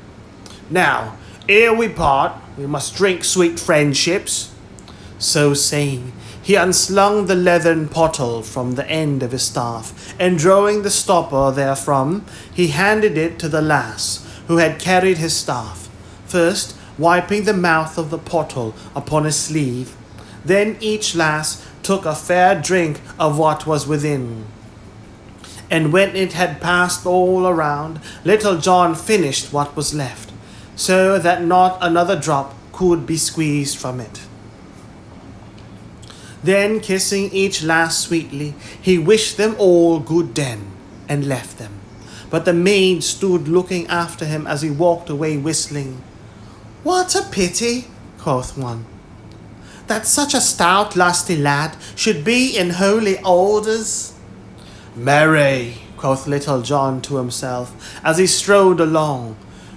Now, ere we part, we must drink sweet friendships. So saying, he unslung the leathern pottle from the end of his staff, and drawing the stopper therefrom, he handed it to the lass, who had carried his staff, first wiping the mouth of the pottle upon his sleeve. Then each lass took a fair drink of what was within. And when it had passed all around, Little John finished what was left, so that not another drop could be squeezed from it. Then, kissing each lass sweetly, he wished them all good den, and left them. But the maid stood looking after him as he walked away whistling. What a pity, quoth one, that such a stout lusty lad should be in holy orders. Marry, quoth Little John to himself, as he strode along,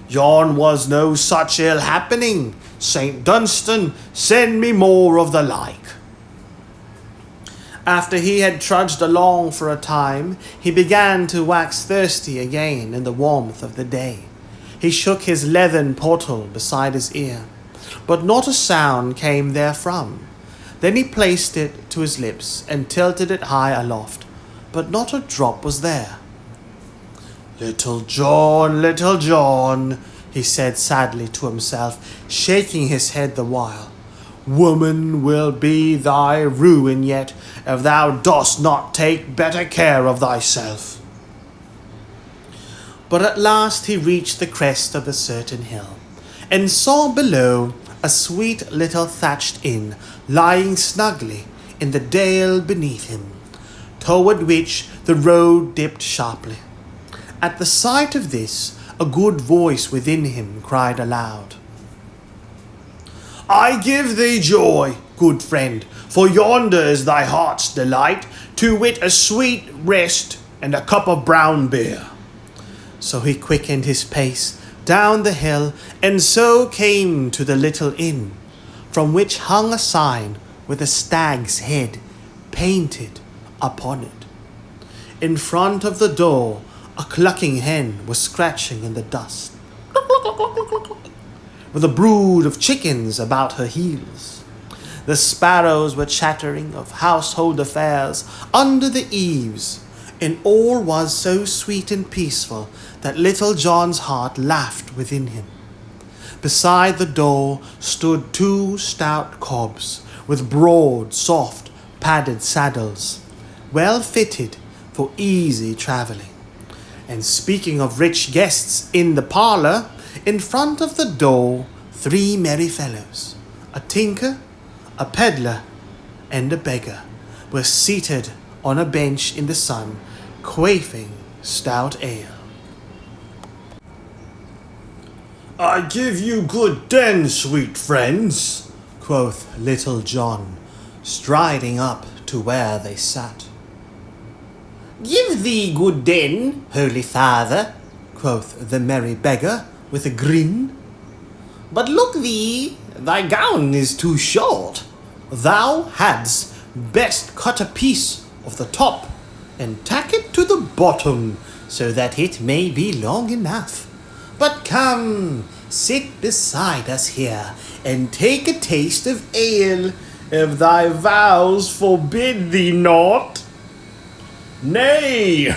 yon was no such ill happening. St. Dunstan, send me more of the like. After he had trudged along for a time, he began to wax thirsty again in the warmth of the day. He shook his leathern pottle beside his ear, but not a sound came therefrom. Then he placed it to his lips and tilted it high aloft, but not a drop was there. Little John, he said sadly to himself, shaking his head the while. Woman will be thy ruin yet, if thou dost not take better care of thyself. But at last he reached the crest of a certain hill, and saw below a sweet little thatched inn lying snugly in the dale beneath him, toward which the road dipped sharply. At the sight of this, a good voice within him cried aloud, I give thee joy, good friend, for yonder is thy heart's delight, to wit a sweet rest and a cup of brown beer. So he quickened his pace down the hill, and so came to the little inn, from which hung a sign with a stag's head painted upon it. In front of the door, a clucking hen was scratching in the dust, with a brood of chickens about her heels. The sparrows were chattering of household affairs under the eaves, and all was so sweet and peaceful that little John's heart laughed within him. Beside the door stood 2 stout cobs with broad, soft, padded saddles, well fitted for easy travelling. And speaking of rich guests in the parlour, in front of the door 3 merry fellows, a tinker, a pedlar, and a beggar, were seated on a bench in the sun, quaffing stout ale. I give you good den, sweet friends, quoth little John, striding up to where they sat. Give thee good den, holy father, quoth the merry beggar with a grin. But look thee, thy gown is too short. Thou hadst best cut a piece of the top and tack it to the bottom, so that it may be long enough. But come, sit beside us here, and take a taste of ale, if thy vows forbid thee not. Nay,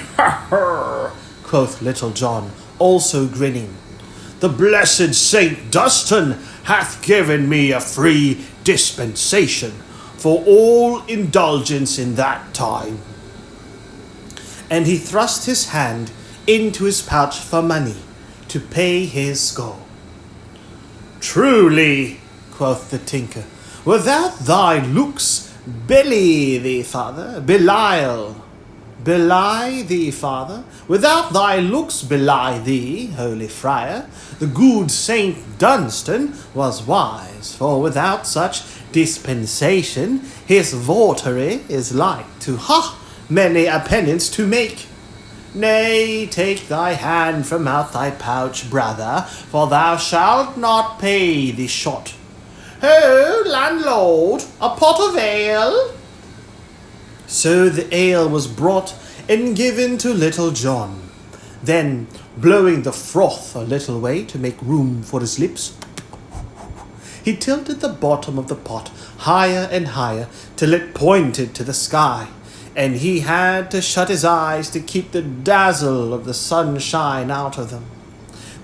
quoth little John, also grinning. The blessed Saint Dunstan hath given me a free dispensation for all indulgence in that time. And he thrust his hand into his pouch for money to pay his score. Truly, quoth the tinker, without thy looks belie thee, father, belie thee, father, without thy looks belie thee, holy friar. The good Saint Dunstan was wise, for without such dispensation his votary is like to many a penance to make. Nay, take thy hand from out thy pouch, brother, for thou shalt not pay the shot. Ho, landlord, a pot of ale? So the ale was brought and given to little John. Then, blowing the froth a little way to make room for his lips, he tilted the bottom of the pot higher and higher till it pointed to the sky, and he had to shut his eyes to keep the dazzle of the sunshine out of them.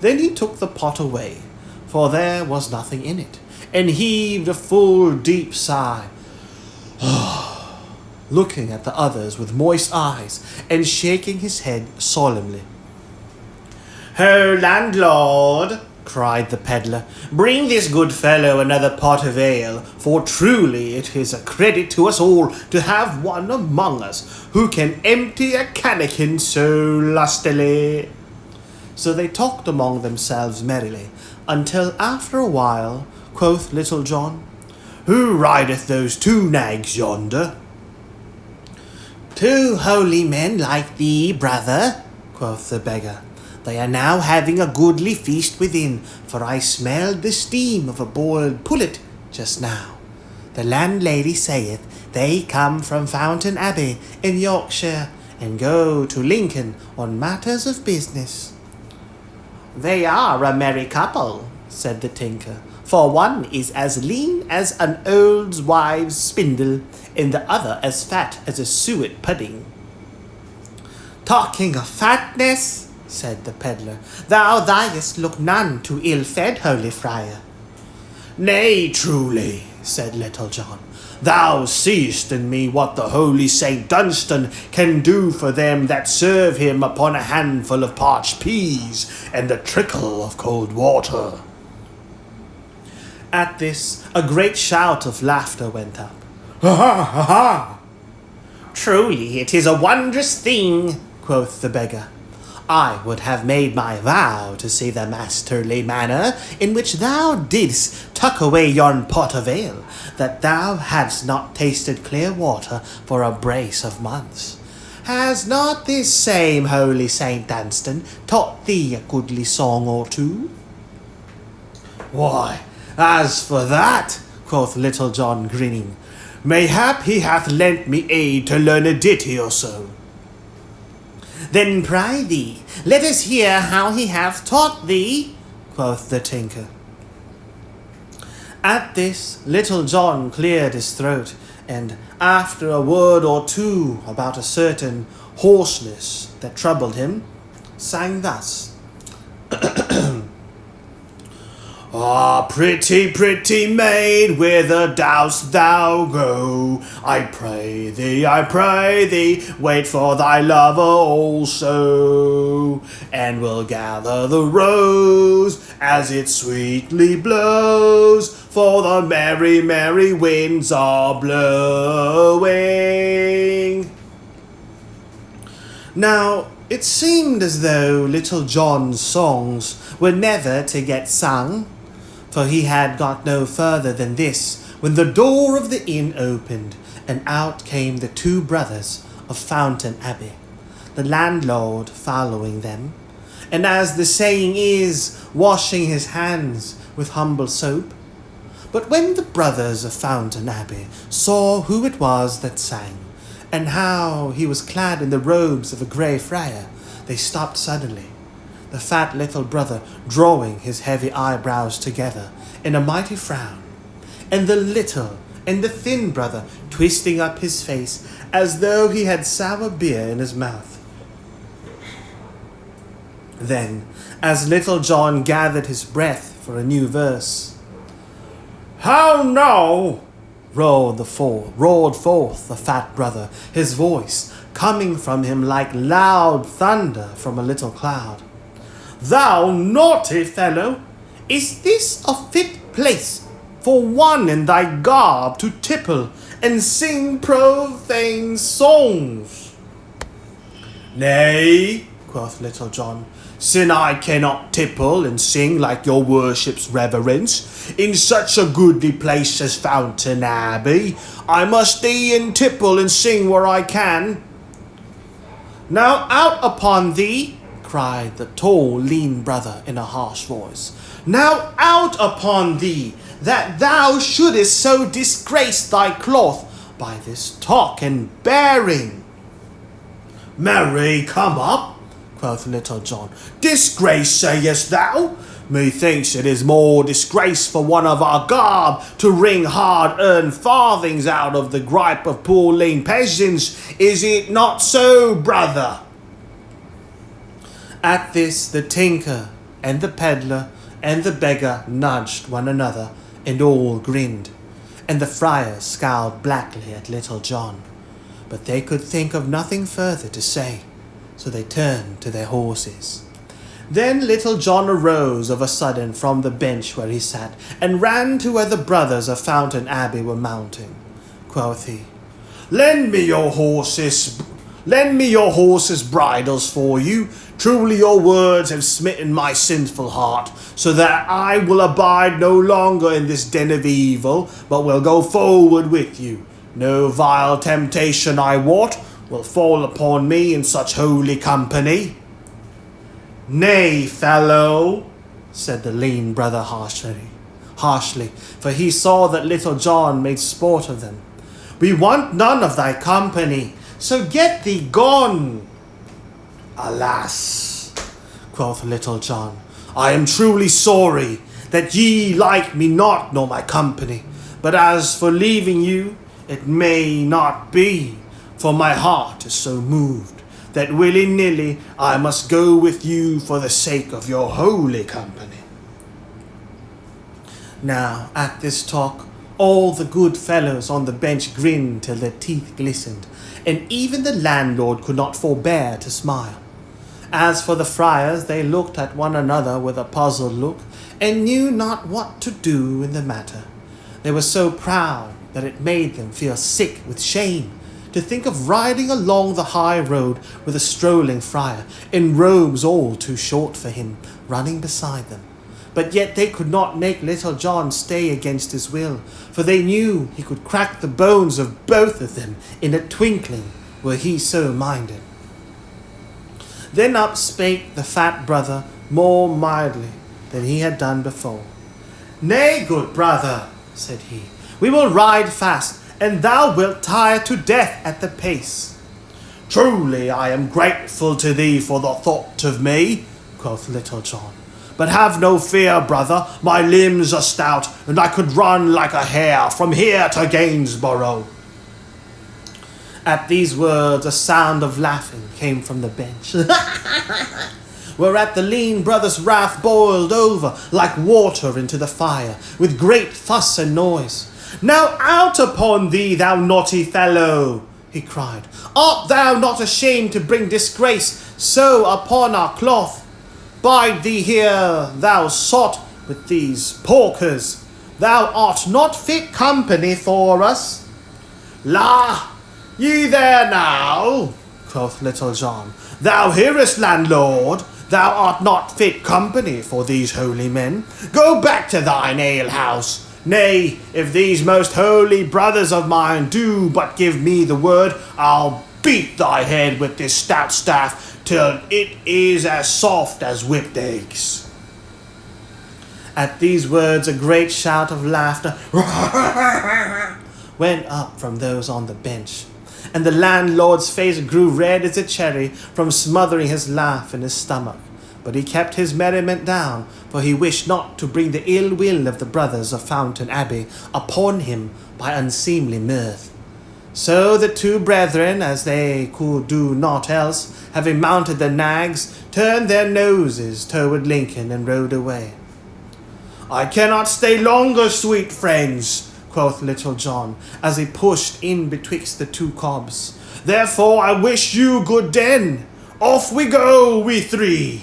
Then he took the pot away, for there was nothing in it, and heaved a full deep sigh, looking at the others with moist eyes and shaking his head solemnly. Ho, landlord, cried the pedlar, bring this good fellow another pot of ale, for truly it is a credit to us all to have one among us who can empty a cannikin so lustily. So they talked among themselves merrily, until after a while, quoth little John, Who rideth those 2 nags yonder? 2 holy men like thee, brother, quoth the beggar. They are now having a goodly feast within, for I smelled the steam of a boiled pullet just now. The landlady saith they come from Fountain Abbey in Yorkshire, and go to Lincoln on matters of business. They are a merry couple, said the tinker, for one is as lean as an old wives' spindle, and the other as fat as a suet pudding. Talking of fatness, said the pedlar, thou thiest look none too ill-fed, holy friar. Nay, truly, said little John, thou seest in me what the holy Saint Dunstan can do for them that serve him upon a handful of parched peas and a trickle of cold water. At this, a great shout of laughter went up. Ha ha ha ha! Truly, it is a wondrous thing, quoth the beggar. I would have made my vow to see the masterly manner in which thou didst tuck away yon pot of ale, that thou hadst not tasted clear water for a brace of months. Has not this same holy Saint Dunstan taught thee a goodly song or two? Why, as for that, quoth Little John, grinning, mayhap he hath lent me aid to learn a ditty or so. Then prithee, let us hear how he hath taught thee, quoth the tinker. At this, Little John cleared his throat, and after a word or two about a certain hoarseness that troubled him, sang thus. Ah, pretty, pretty maid, whither dost thou go? I pray thee, wait for thy lover also, and will gather the rose as it sweetly blows, for the merry, merry winds are blowing. Now, it seemed as though Little John's songs were never to get sung, for he had got no further than this when the door of the inn opened, and out came the two brothers of Fountain Abbey, the landlord following them, and as the saying is, washing his hands with humble soap. But when the brothers of Fountain Abbey saw who it was that sang, and how he was clad in the robes of a grey friar, they stopped suddenly, the fat little brother drawing his heavy eyebrows together in a mighty frown, and the little and the thin brother twisting up his face as though he had sour beer in his mouth. Then, as Little John gathered his breath for a new verse, "How now?" roared forth the fat brother, his voice coming from him like loud thunder from a little cloud. "Thou naughty fellow, is this a fit place for one in thy garb to tipple and sing profane songs?" "Nay," quoth Little John, "sin I cannot tipple and sing like your worship's reverence in such a goodly place as Fountain Abbey, I must stay and tipple and sing where I can." "Now out upon thee," cried the tall, lean brother in a harsh voice. "Now out upon thee, that thou shouldest so disgrace thy cloth by this talk and bearing." "Marry, come up," quoth Little John. "Disgrace, sayest thou? Methinks it is more disgrace for one of our garb to wring hard-earned farthings out of the gripe of poor lean peasants. Is it not so, brother?" At this, the tinker and the peddler and the beggar nudged one another, and all grinned, and the friar scowled blackly at Little John. But they could think of nothing further to say, so they turned to their horses. Then Little John arose of a sudden from the bench where he sat, and ran to where the brothers of Fountain Abbey were mounting. Quoth he, Lend me your horses' bridles for you. Truly your words have smitten my sinful heart, so that I will abide no longer in this den of evil, but will go forward with you. No vile temptation, I wot, will fall upon me in such holy company." "Nay, fellow," said the lean brother harshly, for he saw that Little John made sport of them. "We want none of thy company, so get thee gone." "Alas," quoth Little John, "I am truly sorry that ye like me not nor my company. But as for leaving you, it may not be, for my heart is so moved that willy-nilly I must go with you for the sake of your holy company." Now, at this talk, all the good fellows on the bench grinned till their teeth glistened, and even the landlord could not forbear to smile. As for the friars, they looked at one another with a puzzled look, and knew not what to do in the matter. They were so proud that it made them feel sick with shame to think of riding along the high road with a strolling friar, in robes all too short for him, running beside them. But yet they could not make Little John stay against his will, for they knew he could crack the bones of both of them in a twinkling, were he so minded. Then up spake the fat brother more mildly than he had done before. "Nay, good brother," said he, "we will ride fast, and thou wilt tire to death at the pace." "Truly I am grateful to thee for the thought of me," quoth Little John. "But have no fear, brother, my limbs are stout, and I could run like a hare from here to Gainsborough." At these words a sound of laughing came from the bench, whereat the lean brother's wrath boiled over like water into the fire, with great fuss and noise. "Now out upon thee, thou naughty fellow!" he cried. "Art thou not ashamed to bring disgrace so upon our cloth? Bide thee here, thou sot, with these porkers. Thou art not fit company for us." "La, ye there now," quoth Little John. "Thou hearest, landlord, thou art not fit company for these holy men. Go back to thine alehouse. Nay, if these most holy brothers of mine do but give me the word, I'll beat thy head with this stout staff till it is as soft as whipped eggs." At these words a great shout of laughter went up from those on the bench, and the landlord's face grew red as a cherry from smothering his laugh in his stomach. But he kept his merriment down, for he wished not to bring the ill will of the brothers of Fountain Abbey upon him by unseemly mirth. So the two brethren, as they could do naught else, having mounted the nags, turned their noses toward Lincoln and rode away. "I cannot stay longer, sweet friends," quoth Little John, as he pushed in betwixt the two cobs. "Therefore I wish you good den. Off we go, we three."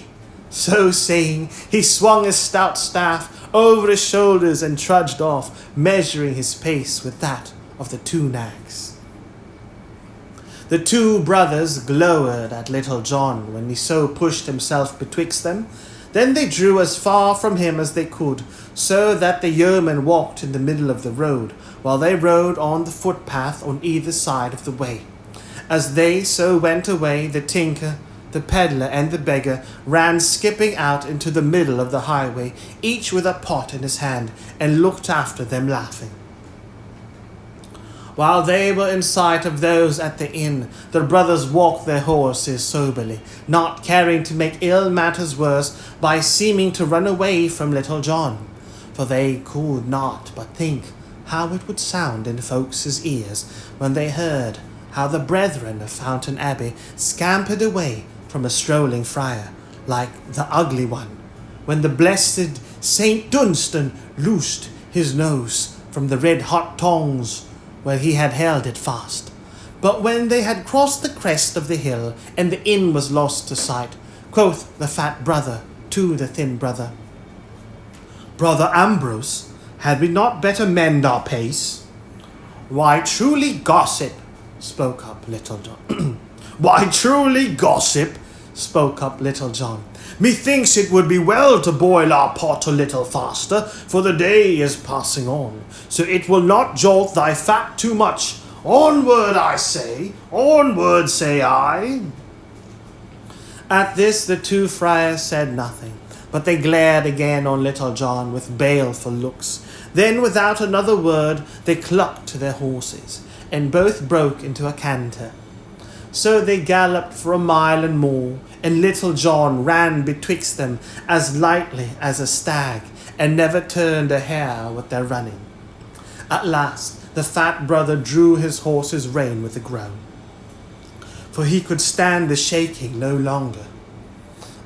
So saying, he swung his stout staff over his shoulders and trudged off, measuring his pace with that of the two nags. The two brothers glowered at Little John when he so pushed himself betwixt them. Then they drew as far from him as they could, so that the yeoman walked in the middle of the road, while they rode on the footpath on either side of the way. As they so went away, the tinker, the peddler, and the beggar ran skipping out into the middle of the highway, each with a pot in his hand, and looked after them laughing. While they were in sight of those at the inn, the brothers walked their horses soberly, not caring to make ill matters worse by seeming to run away from Little John, for they could not but think how it would sound in folks' ears when they heard how the brethren of Fountain Abbey scampered away from a strolling friar, like the ugly one, when the blessed Saint Dunstan loosed his nose from the red-hot tongs where he had held it fast. But when they had crossed the crest of the hill, and the inn was lost to sight, quoth the fat brother to the thin brother, "Brother Ambrose, had we not better mend our pace?" "Why, truly, gossip," spoke up Little John. "Why, truly, gossip," spoke up Little John. "Methinks it would be well to boil our pot a little faster, for the day is passing on, so it will not jolt thy fat too much. Onward, I say, onward, say I." At this the two friars said nothing, but they glared again on Little John with baleful looks. Then, without another word, they clucked to their horses, and both broke into a canter. So they galloped for a mile and more, and Little John ran betwixt them as lightly as a stag, and never turned a hair with their running. At last the fat brother drew his horse's rein with a groan, for he could stand the shaking no longer.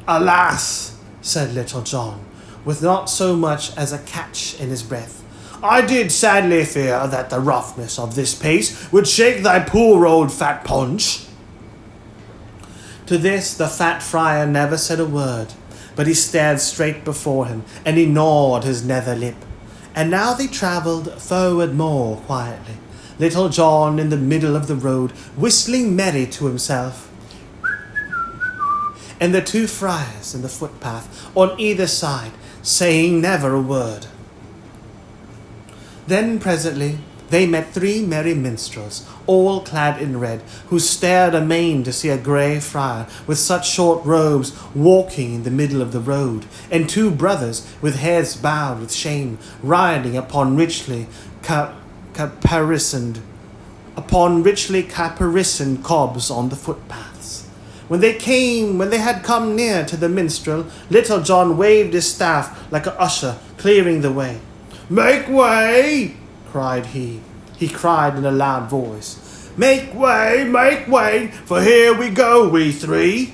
"Alas," said Little John, with not so much as a catch in his breath, "I did sadly fear that the roughness of this pace would shake thy poor old fat paunch." To this the fat friar never said a word, but he stared straight before him, and he gnawed his nether lip. And now they travelled forward more quietly, Little John in the middle of the road, whistling merry to himself, and the two friars in the footpath on either side, saying never a word. Then presently they met three merry minstrels, all clad in red, who stared amain to see a grey friar with such short robes walking in the middle of the road, and two brothers with heads bowed with shame, riding upon richly caparisoned cobs on the footpaths. When they had come near to the minstrel, Little John waved his staff like a usher, clearing the way. "Make way!" cried he. He cried in a loud voice, make way, for here we go, we three."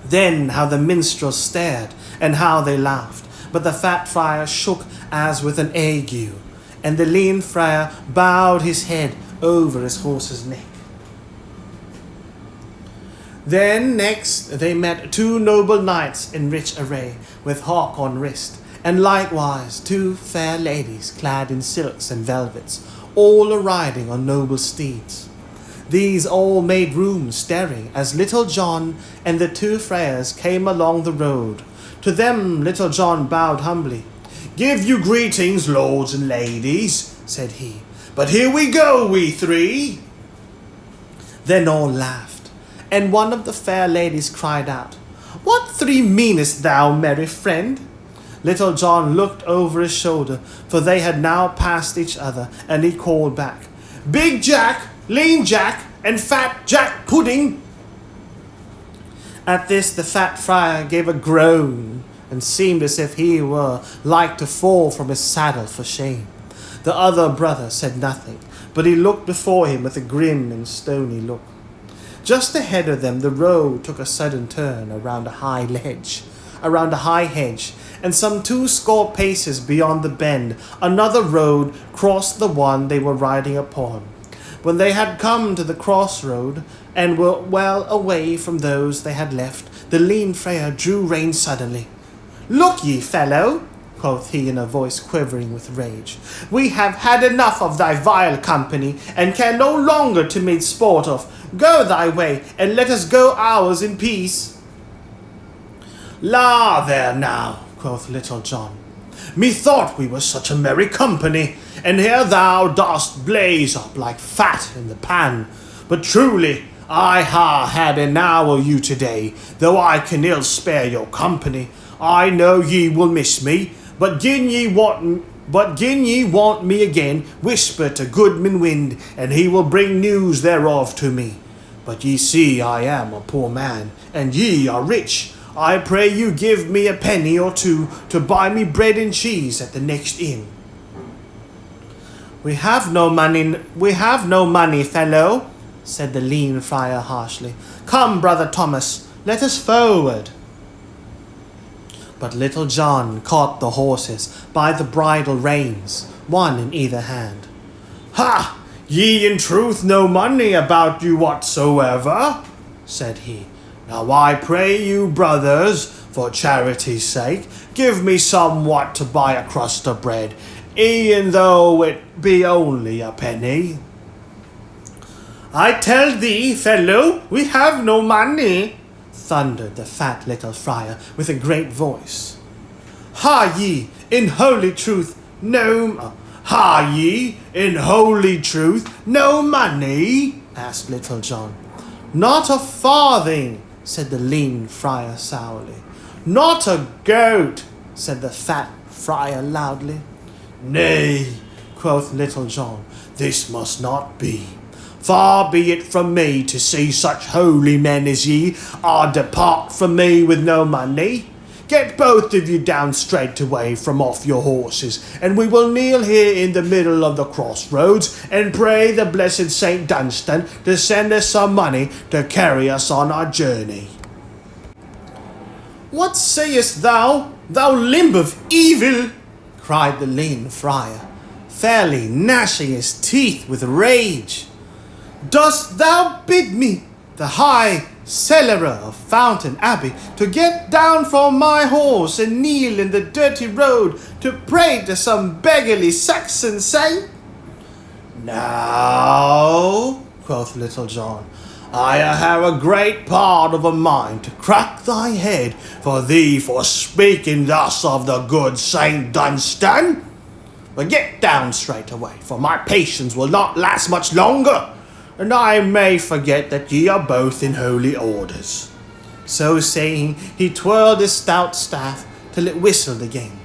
Then how the minstrels stared, and how they laughed, but the fat friar shook as with an ague, and the lean friar bowed his head over his horse's neck. Then next they met two noble knights in rich array, with hawk on wrist, and likewise two fair ladies clad in silks and velvets, all a-riding on noble steeds. These all made room staring as Little John and the two friars came along the road. To them Little John bowed humbly. "Give you greetings, lords and ladies," said he, "but here we go, we three." Then all laughed, and one of the fair ladies cried out, "What three meanest thou, merry friend?" Little John looked over his shoulder, for they had now passed each other, and he called back, "Big Jack, Lean Jack, and Fat Jack Pudding." At this the fat friar gave a groan, and seemed as if he were like to fall from his saddle for shame. The other brother said nothing, but he looked before him with a grim and stony look. Just ahead of them the road took a sudden turn around a high hedge, and some 20 paces beyond the bend, another road crossed the one they were riding upon. When they had come to the crossroad, and were well away from those they had left, the lean friar drew rein suddenly. "Look ye, fellow," quoth he in a voice quivering with rage, "we have had enough of thy vile company, and care no longer to make sport of. Go thy way, and let us go ours in peace." "La there now," quoth Little John, "methought we were such a merry company, and here thou dost blaze up like fat in the pan. But truly I ha had enow of you today, though I can ill spare your company. I know ye will miss me, but gin ye want me again, whisper to Goodman Wind, and he will bring news thereof to me. But ye see I am a poor man, and ye are rich. I pray you give me a penny or two to buy me bread and cheese at the next inn." We have no money, fellow," said the lean friar harshly. "Come, brother Thomas, let us forward." But Little John caught the horses by the bridle reins, one in either hand. "Ha! Ye in truth no money about you whatsoever," said he. "Now I pray you, brothers, for charity's sake, give me somewhat to buy a crust of bread, e'en though it be only a penny." "I tell thee, fellow, we have no money," thundered the fat little friar with a great voice. Ha ye, in holy truth, no money?" asked Little John. "Not a farthing," said the lean friar sourly. "Not a goat," said the fat friar loudly. "Nay," quoth Little John, "this must not be. Far be it from me to see such holy men as ye are depart from me with no money. Get both of you down straightway from off your horses, and we will kneel here in the middle of the crossroads, and pray the blessed Saint Dunstan to send us some money to carry us on our journey." "What sayest thou, thou limb of evil?" cried the lean friar, fairly gnashing his teeth with rage. "Dost thou bid me the high cellarer of Fountain Abbey, to get down from my horse and kneel in the dirty road to pray to some beggarly Saxon saint? Now, quoth Little John, I have a great part of a mind to crack thy head for thee for speaking thus of the good Saint Dunstan. But get down straight away, for my patience will not last much longer, and I may forget that ye are both in holy orders. So saying, he twirled his stout staff till it whistled again.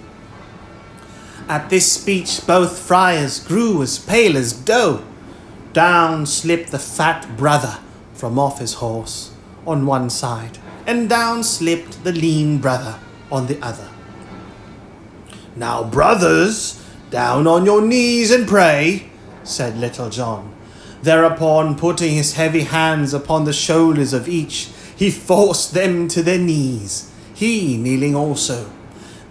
At this speech both friars grew as pale as dough. Down slipped the fat brother from off his horse on one side, and down slipped the lean brother on the other. Now, brothers, down on your knees and pray, said Little John. Thereupon, putting his heavy hands upon the shoulders of each, he forced them to their knees, he kneeling also.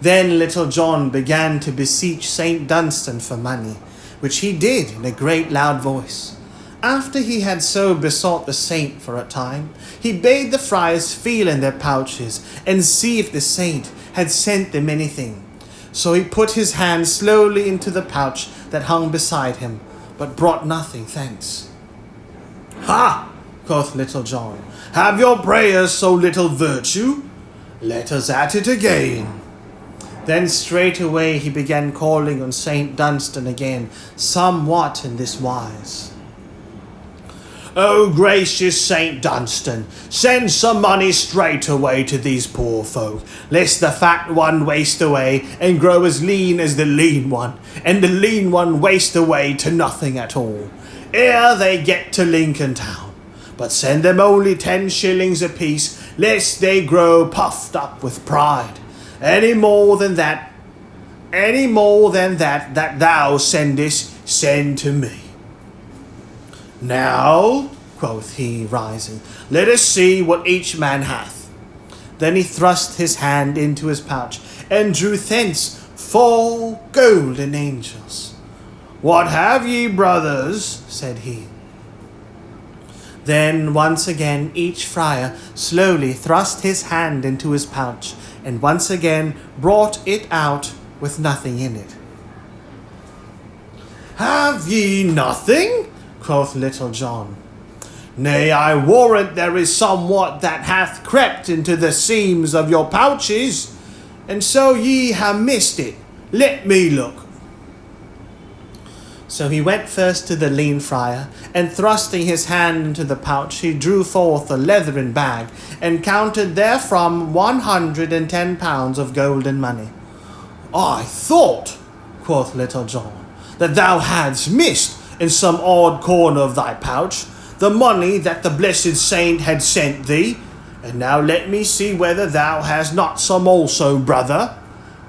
Then Little John began to beseech Saint Dunstan for money, which he did in a great loud voice. After he had so besought the saint for a time, he bade the friars feel in their pouches and see if the saint had sent them anything. So he put his hand slowly into the pouch that hung beside him, but brought nothing, thanks. Ha! quoth Little John, have your prayers so little virtue? Let us at it again. Then straightway he began calling on Saint Dunstan again, somewhat in this wise. O gracious Saint Dunstan, send some money straight away to these poor folk, lest the fat one waste away and grow as lean as the lean one, and the lean one waste away to nothing at all, ere they get to Lincoln town. But send them only 10 shillings apiece, lest they grow puffed up with pride. Any more than that that thou sendest, send to me. Now, quoth he, rising, let us see what each man hath. Then he thrust his hand into his pouch, and drew thence 4 golden angels. What have ye, brothers? said he. Then once again each friar slowly thrust his hand into his pouch, and once again brought it out with nothing in it. Have ye nothing? quoth Little John. Nay, I warrant there is somewhat that hath crept into the seams of your pouches, and so ye have missed it. Let me look. So he went first to the lean friar, and thrusting his hand into the pouch, he drew forth a leathern bag, and counted therefrom 110 pounds of golden money. I thought, quoth Little John, that thou hadst missed in some odd corner of thy pouch the money that the blessed saint had sent thee, and now let me see whether thou hast not some also, brother.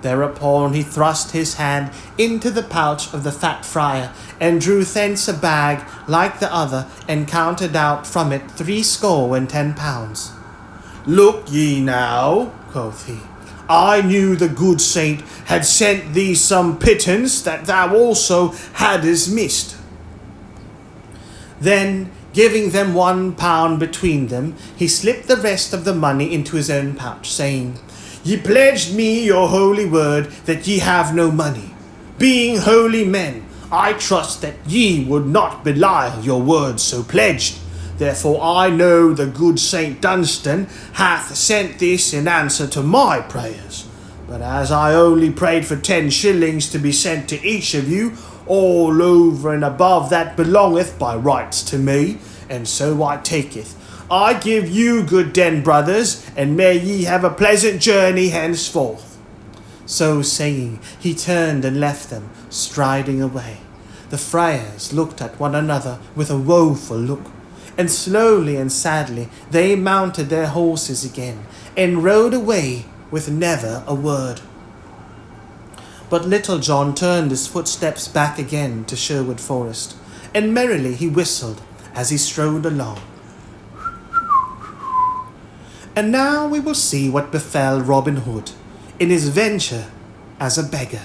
Thereupon he thrust his hand into the pouch of the fat friar, and drew thence a bag like the other, and counted out from it 70 pounds. Look ye now, quoth he, I knew the good saint had sent thee some pittance that thou also hadst missed. Then, giving them 1 pound between them, he slipped the rest of the money into his own pouch, saying, Ye pledged me your holy word that ye have no money. Being holy men, I trust that ye would not belie your words so pledged. Therefore I know the good Saint Dunstan hath sent this in answer to my prayers. But as I only prayed for 10 shillings to be sent to each of you, all over and above that belongeth by rights to me, and so I taketh. I give you good den, brothers, and may ye have a pleasant journey henceforth. So saying, he turned and left them, striding away. The friars looked at one another with a woeful look, and slowly and sadly they mounted their horses again, and rode away with never a word. But Little John turned his footsteps back again to Sherwood Forest, and merrily he whistled as he strode along. And now we will see what befell Robin Hood in his venture as a beggar.